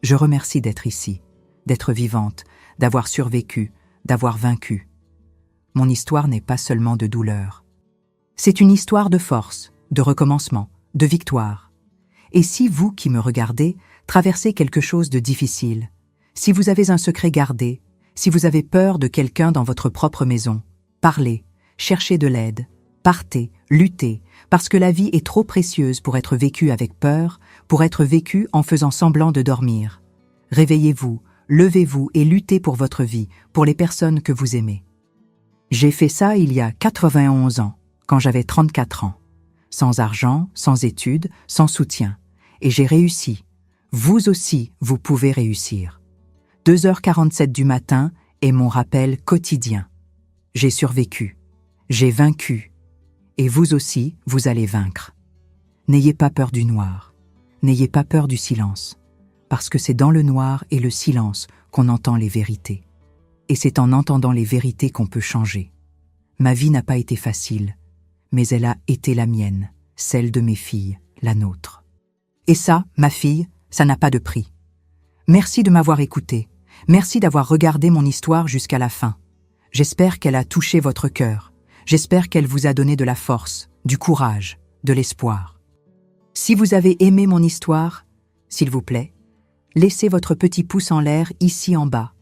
Je remercie d'être ici, d'être vivante, d'avoir survécu, d'avoir vaincu. Mon histoire n'est pas seulement de douleur. C'est une histoire de force, de recommencement, de victoire. Et si vous qui me regardez traversez quelque chose de difficile, si vous avez un secret gardé, si vous avez peur de quelqu'un dans votre propre maison, parlez, cherchez de l'aide, partez, luttez, parce que la vie est trop précieuse pour être vécue avec peur, pour être vécue en faisant semblant de dormir. Réveillez-vous, levez-vous et luttez pour votre vie, pour les personnes que vous aimez. J'ai fait ça il y a 91 ans, quand j'avais 34 ans. Sans argent, sans études, sans soutien. Et j'ai réussi. Vous aussi, vous pouvez réussir. 2h47 du matin est mon rappel quotidien. J'ai survécu. J'ai vaincu. Et vous aussi, vous allez vaincre. N'ayez pas peur du noir. N'ayez pas peur du silence. Parce que c'est dans le noir et le silence qu'on entend les vérités. Et c'est en entendant les vérités qu'on peut changer. Ma vie n'a pas été facile, mais elle a été la mienne, celle de mes filles, la nôtre. Et ça, ma fille, ça n'a pas de prix. Merci de m'avoir écouté. Merci d'avoir regardé mon histoire jusqu'à la fin. J'espère qu'elle a touché votre cœur. J'espère qu'elle vous a donné de la force, du courage, de l'espoir. Si vous avez aimé mon histoire, s'il vous plaît, laissez votre petit pouce en l'air ici en bas.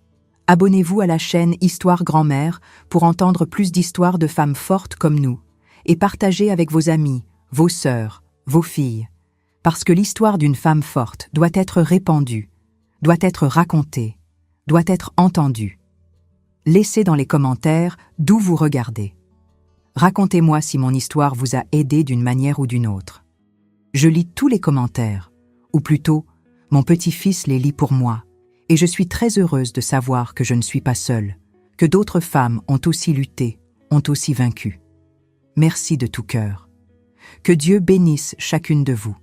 Abonnez-vous à la chaîne Histoire Grand-Mère pour entendre plus d'histoires de femmes fortes comme nous et partagez avec vos amis, vos sœurs, vos filles. Parce que l'histoire d'une femme forte doit être répandue, doit être racontée, doit être entendue. Laissez dans les commentaires d'où vous regardez. Racontez-moi si mon histoire vous a aidé d'une manière ou d'une autre. Je lis tous les commentaires, ou plutôt, mon petit-fils les lit pour moi, et je suis très heureuse de savoir que je ne suis pas seule, que d'autres femmes ont aussi lutté, ont aussi vaincu. Merci de tout cœur. Que Dieu bénisse chacune de vous,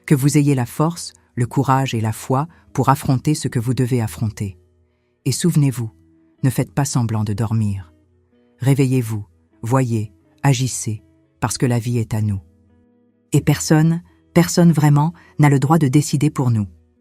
que vous ayez la force, le courage et la foi pour affronter ce que vous devez affronter. Et souvenez-vous, ne faites pas semblant de dormir. Réveillez-vous, voyez, agissez, parce que la vie est à nous. Et personne vraiment, n'a le droit de décider pour nous.